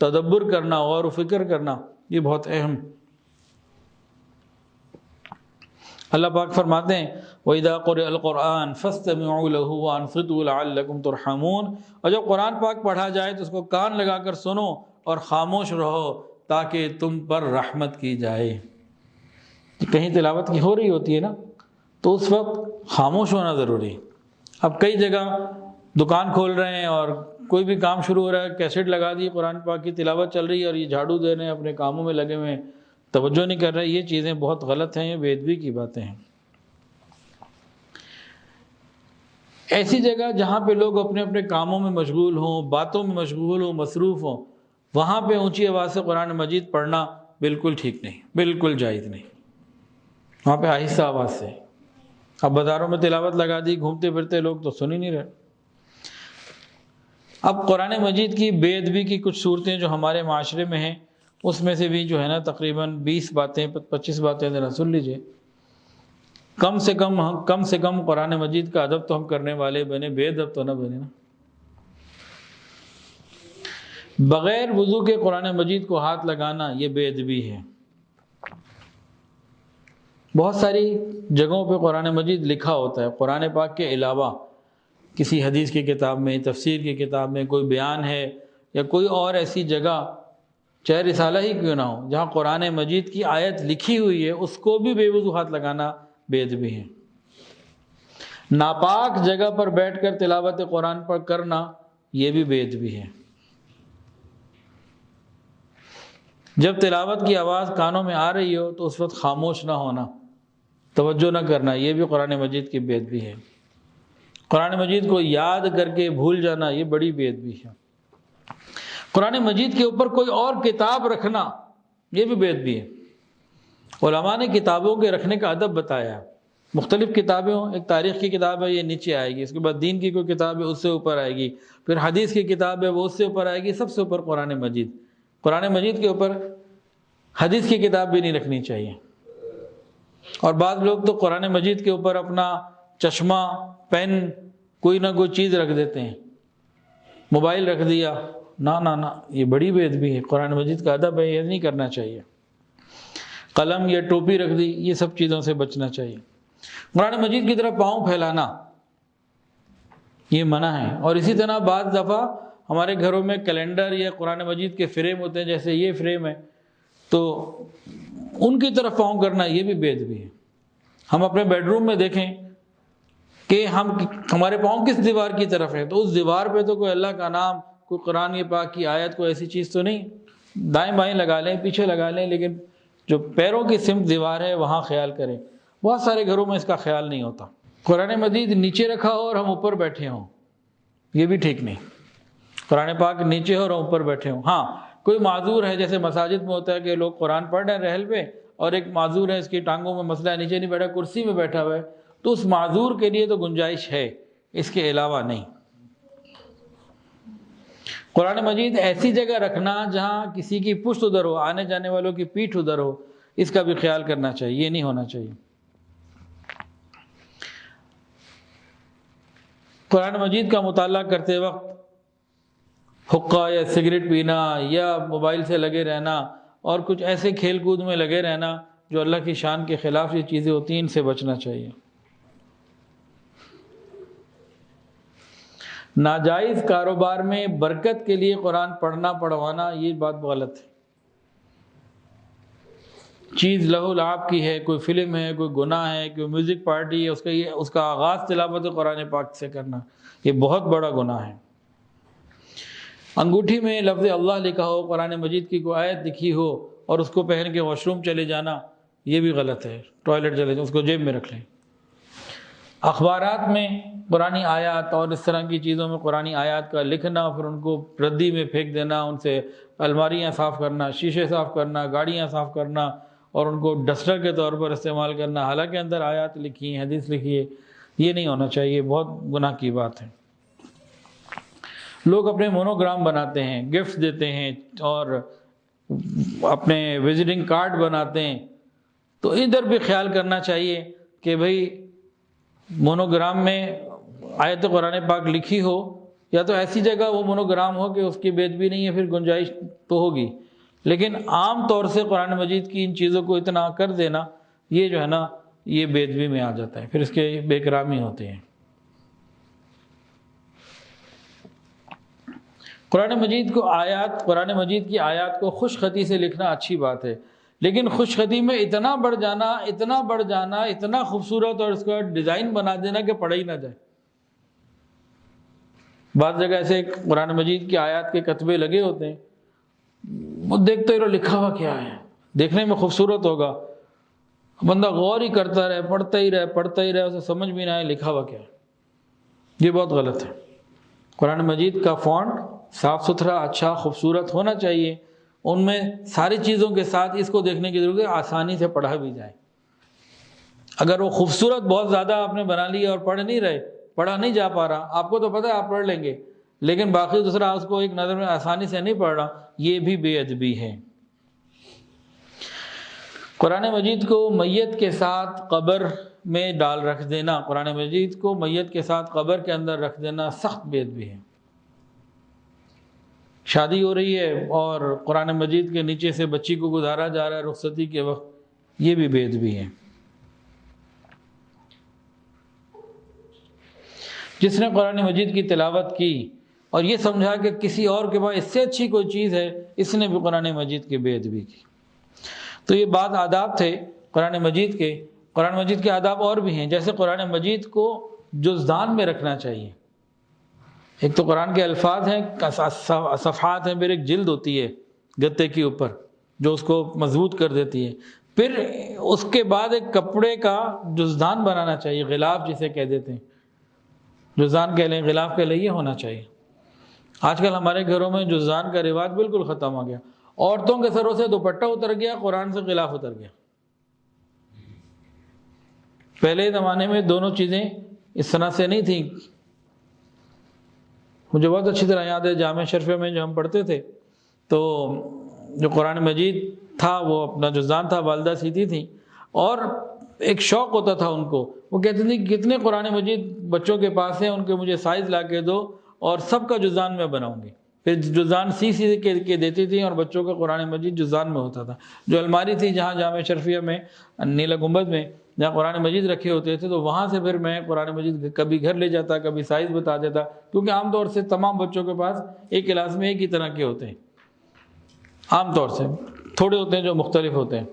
تدبر کرنا، غور و فکر کرنا، یہ بہت اہم۔ اللہ پاک فرماتے ہیں وَإِذَا قُرِئَ الْقُرْآنُ فَاسْتَمِعُوا لَهُ وَأَنصِتُوا لَعَلَّكُمْ تُرْحَمُونَ، اور جب قرآن پاک پڑھا جائے تو اس کو کان لگا کر سنو اور خاموش رہو تاکہ تم پر رحمت کی جائے۔ کہیں تلاوت کی ہو رہی ہوتی ہے نا تو اس وقت خاموش ہونا ضروری ہے۔ اب کئی جگہ دکان کھول رہے ہیں اور کوئی بھی کام شروع ہو رہا ہے، کیسٹ لگا دی، قرآن پاک کی تلاوت چل رہی ہے اور یہ جھاڑو دے رہے ہیں، اپنے کاموں میں لگے ہوئے ہیں، توجہ نہیں کر رہے۔ یہ چیزیں بہت غلط ہیں، یہ بے ادبی کی باتیں ہیں۔ ایسی جگہ جہاں پہ لوگ اپنے اپنے کاموں میں مشغول ہوں، باتوں میں مشغول ہوں، مصروف ہوں، وہاں پہ اونچی آواز سے قرآن مجید پڑھنا بالکل ٹھیک نہیں، بالکل جائز نہیں۔ وہاں پہ آہستہ آواز سے۔ اب بازاروں میں تلاوت لگا دی، گھومتے پھرتے لوگ تو سن ہی نہیں رہے۔ اب قرآن مجید کی بے ادبی کی کچھ صورتیں جو ہمارے معاشرے میں ہیں اس میں سے بھی جو ہے نا تقریباً 20 باتیں 25 باتیں ذرا سن لیجئے. کم سے کم قرآن مجید کا ادب تو ہم کرنے والے بنے، بے ادب تو نہ بنے نا. بغیر وضو کے قرآن مجید کو ہاتھ لگانا یہ بے ادبی ہے. بہت ساری جگہوں پہ قرآن مجید لکھا ہوتا ہے، قرآن پاک کے علاوہ کسی حدیث کی کتاب میں، تفسیر کی کتاب میں کوئی بیان ہے یا کوئی اور ایسی جگہ، چاہے رسالہ ہی کیوں نہ ہو، جہاں قرآن مجید کی آیت لکھی ہوئی ہے اس کو بھی بے وضو ہاتھ لگانا بے ادبی ہے. ناپاک جگہ پر بیٹھ کر تلاوت قرآن پر کرنا یہ بھی بے ادبی ہے. جب تلاوت کی آواز کانوں میں آ رہی ہو تو اس وقت خاموش نہ ہونا، توجہ نہ کرنا، یہ بھی قرآن مجید کی بے ادبی ہے. قرآن مجید کو یاد کر کے بھول جانا یہ بڑی بے ادبی ہے. قرآن مجید کے اوپر کوئی اور کتاب رکھنا یہ بھی بے ادبی ہے. علماء نے کتابوں کے رکھنے کا ادب بتایا. مختلف کتابیں ہوں، ایک تاریخ کی کتاب ہے یہ نیچے آئے گی، اس کے بعد دین کی کوئی کتاب ہے اس سے اوپر آئے گی، پھر حدیث کی کتاب ہے وہ اس سے اوپر آئے گی، سب سے اوپر قرآن مجید. قرآن مجید کے اوپر حدیث کی کتاب بھی نہیں رکھنی چاہیے. اور بعض لوگ تو قرآن مجید کے اوپر اپنا چشمہ، پین، کوئی نہ کوئی چیز رکھ دیتے ہیں، موبائل رکھ دیا. نہ یہ بڑی بے ادبی ہے. قرآن مجید کا ادب ہے، یہ نہیں کرنا چاہیے. قلم یا ٹوپی رکھ دی، یہ سب چیزوں سے بچنا چاہیے. قرآن مجید کی طرف پاؤں پھیلانا یہ منع ہے. اور اسی طرح بعض دفعہ ہمارے گھروں میں کیلنڈر یا قرآن مجید کے فریم ہوتے ہیں، جیسے یہ فریم ہے، تو ان کی طرف پاؤں کرنا یہ بھی بے ادبی ہے. ہم اپنے بیڈ روم میں دیکھیں کہ ہمارے پاؤں کس دیوار کی طرف ہے، تو اس دیوار پہ تو کوئی اللہ کا نام، کوئی قرآن پاک کی آیت، کوئی ایسی چیز تو نہیں. دائیں بائیں لگا لیں، پیچھے لگا لیں، لیکن جو پیروں کی سمت دیوار ہے وہاں خیال کریں. بہت سارے گھروں میں اس کا خیال نہیں ہوتا. قرآن مجید نیچے رکھا ہو اور ہم اوپر بیٹھے ہوں، یہ بھی ٹھیک نہیں. قرآن پاک نیچے ہو اور ہم اوپر بیٹھے ہوں. ہاں کوئی معذور ہے، جیسے مساجد میں ہوتا ہے کہ لوگ قرآن پڑھ رہے ہیں رحل پہ، اور ایک معذور ہے، اس کی ٹانگوں میں مسئلہ ہے، نیچے نہیں بیٹھا، کرسی میں بیٹھا ہوا ہے، تو اس معذور کے لیے تو گنجائش ہے، اس کے علاوہ نہیں. قرآن مجید ایسی جگہ رکھنا جہاں کسی کی پشت ادھر ہو، آنے جانے والوں کی پیٹھ ادھر ہو، اس کا بھی خیال کرنا چاہیے، یہ نہیں ہونا چاہیے. قرآن مجید کا مطالعہ کرتے وقت حقہ یا سگریٹ پینا یا موبائل سے لگے رہنا اور کچھ ایسے کھیل کود میں لگے رہنا جو اللہ کی شان کے خلاف یہ چیزیں ہوتی ہیں، ان سے بچنا چاہیے. ناجائز کاروبار میں برکت کے لیے قرآن پڑھنا پڑھوانا یہ بات غلط ہے. چیز لہو لعب کی ہے، کوئی فلم ہے، کوئی گناہ ہے، کوئی میوزک پارٹی ہے، اس کا آغاز تلاوت قرآن پاک سے کرنا یہ بہت بڑا گناہ ہے. انگوٹھی میں لفظ اللہ لکھا ہو، قرآن مجید کی کوئی آیت لکھی ہو اور اس کو پہن کے واش روم چلے جانا یہ بھی غلط ہے. ٹوائلٹ چلے جانا، اس کو جیب میں رکھ لیں. اخبارات میں قرآنی آیات اور اس طرح کی چیزوں میں قرآنی آیات کا لکھنا، پھر ان کو ردی میں پھینک دینا، ان سے الماریاں صاف کرنا، شیشے صاف کرنا، گاڑیاں صاف کرنا اور ان کو ڈسٹر کے طور پر استعمال کرنا، حالانکہ اندر آیات لکھی ہیں، حدیث لکھی ہے، یہ نہیں ہونا چاہیے. بہت گناہ کی بات ہے. لوگ اپنے مونوگرام بناتے ہیں، گفٹ دیتے ہیں اور اپنے وزٹنگ کارڈ بناتے ہیں، تو ادھر بھی خیال کرنا چاہیے کہ بھئی مونوگرام میں آیت قرآن پاک لکھی ہو، یا تو ایسی جگہ وہ مونوگرام ہو کہ اس کی بے ادبی نہیں ہے، پھر گنجائش تو ہوگی، لیکن عام طور سے قرآن مجید کی ان چیزوں کو اتنا کر دینا یہ جو ہے نا یہ بے ادبی میں آ جاتا ہے، پھر اس کے بے اکرامی ہوتے ہیں. قرآن مجید کی آیات کو خوش خطی سے لکھنا اچھی بات ہے، لیکن خوش خطی میں اتنا بڑھ جانا، اتنا خوبصورت اور اس کا ڈیزائن بنا دینا کہ پڑھا ہی نہ جائے. بعض جگہ ایسے قرآن مجید کی آیات کے کتبے لگے ہوتے ہیں، وہ دیکھتے ہی رہو لکھا ہوا کیا ہے، دیکھنے میں خوبصورت ہوگا، بندہ غور ہی کرتا رہے، پڑھتا ہی رہے، اسے سمجھ بھی نہ آئے لکھا ہوا کیا ہے. یہ بہت غلط ہے. قرآن مجید کا فونٹ صاف ستھرا، اچھا، خوبصورت ہونا چاہیے. ان میں ساری چیزوں کے ساتھ اس کو دیکھنے کی ضرورت ہے آسانی سے پڑھا بھی جائے. اگر وہ خوبصورت بہت زیادہ آپ نے بنا لی اور پڑھا نہیں جا پا رہا، آپ کو تو پتہ ہے آپ پڑھ لیں گے، لیکن باقی دوسرا اس کو ایک نظر میں آسانی سے نہیں پڑھ رہا، یہ بھی بے ادبی ہے. قرآن مجید کو میت کے ساتھ قبر میں ڈال رکھ دینا، قرآن مجید کو میت کے ساتھ قبر کے اندر رکھ دینا سخت بے ادبی ہے۔ شادی ہو رہی ہے اور قرآن مجید کے نیچے سے بچی کو گزارا جا رہا ہے رخصتی کے وقت، یہ بھی بے ادبی ہے۔ جس نے قرآن مجید کی تلاوت کی اور یہ سمجھا کہ کسی اور کے پاس اس سے اچھی کوئی چیز ہے، اس نے بھی قرآن مجید کی بے ادبی کی۔ تو یہ بعض آداب تھے قرآن مجید کے۔ قرآن مجید کے آداب اور بھی ہیں، جیسے قرآن مجید کو جزدان میں رکھنا چاہیے۔ ایک تو قرآن کے الفاظ ہیں، صفحات ہیں، پھر ایک جلد ہوتی ہے گتے کے اوپر جو اس کو مضبوط کر دیتی ہے، پھر اس کے بعد ایک کپڑے کا جزدان بنانا چاہیے، غلاف جسے کہہ دیتے ہیں، جزدان کہہ لیں، غلاف کہہ لیں، یہ ہونا چاہیے۔ آج کل ہمارے گھروں میں جزدان کا رواج بالکل ختم ہو گیا، عورتوں کے سروں سے دوپٹہ اتر گیا، قرآن سے غلاف اتر گیا۔ پہلے زمانے میں دونوں چیزیں اس طرح سے نہیں تھیں۔ مجھے بہت اچھی طرح یاد ہے جامع شرفیہ میں جو ہم پڑھتے تھے تو جو قرآن مجید تھا وہ اپنا جزدان تھا، والدہ سیتی تھیں، اور ایک شوق ہوتا تھا ان کو، وہ کہتے تھے کہ کتنے قرآن مجید بچوں کے پاس ہیں، ان کے مجھے سائز لا کے دو اور سب کا جزدان میں بناؤں گی۔ پھر جزدان سی کے دیتی تھیں اور بچوں کا قرآن مجید جزدان میں ہوتا تھا۔ جو الماری تھی جہاں جامع شرفیہ میں نیلہ گنبد میں جہاں قرآن مجید رکھے ہوتے تھے، تو وہاں سے پھر میں قرآن مجید کبھی گھر لے جاتا، کبھی سائز بتا دیتا، کیونکہ عام طور سے تمام بچوں کے پاس ایک کلاس میں ایک ہی طرح کے ہوتے ہیں، عام طور سے تھوڑے ہوتے ہیں جو مختلف ہوتے ہیں،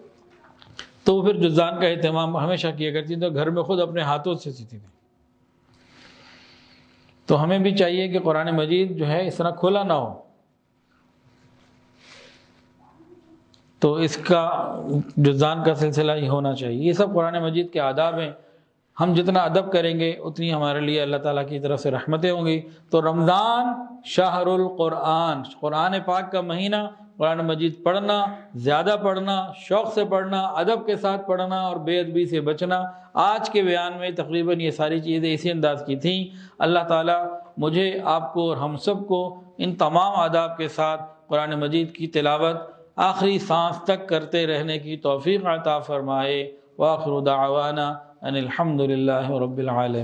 تو وہ پھر جزدان کا اہتمام ہمیشہ کیا کرتی تھی، گھر میں خود اپنے ہاتھوں سے سیتی تھی۔ تو ہمیں بھی چاہیے کہ قرآن مجید جو ہے اس طرح کھلا نہ ہو، تو اس کا جزدان کا سلسلہ ہی ہونا چاہیے۔ یہ سب قرآن مجید کے آداب ہیں۔ ہم جتنا ادب کریں گے اتنی ہمارے لیے اللہ تعالیٰ کی طرف سے رحمتیں ہوں گی۔ تو رمضان شہر القرآن، قرآن پاک کا مہینہ، قرآن مجید پڑھنا، زیادہ پڑھنا، شوق سے پڑھنا، ادب کے ساتھ پڑھنا اور بے ادبی سے بچنا۔ آج کے بیان میں تقریباً یہ ساری چیزیں اسی انداز کی تھیں۔ اللہ تعالیٰ مجھے، آپ کو اور ہم سب کو ان تمام آداب کے ساتھ قرآن مجید کی تلاوت آخری سانس تک کرتے رہنے کی توفیق عطا فرمائے۔ وآخر دعوانا ان الحمد للہ رب العالمین۔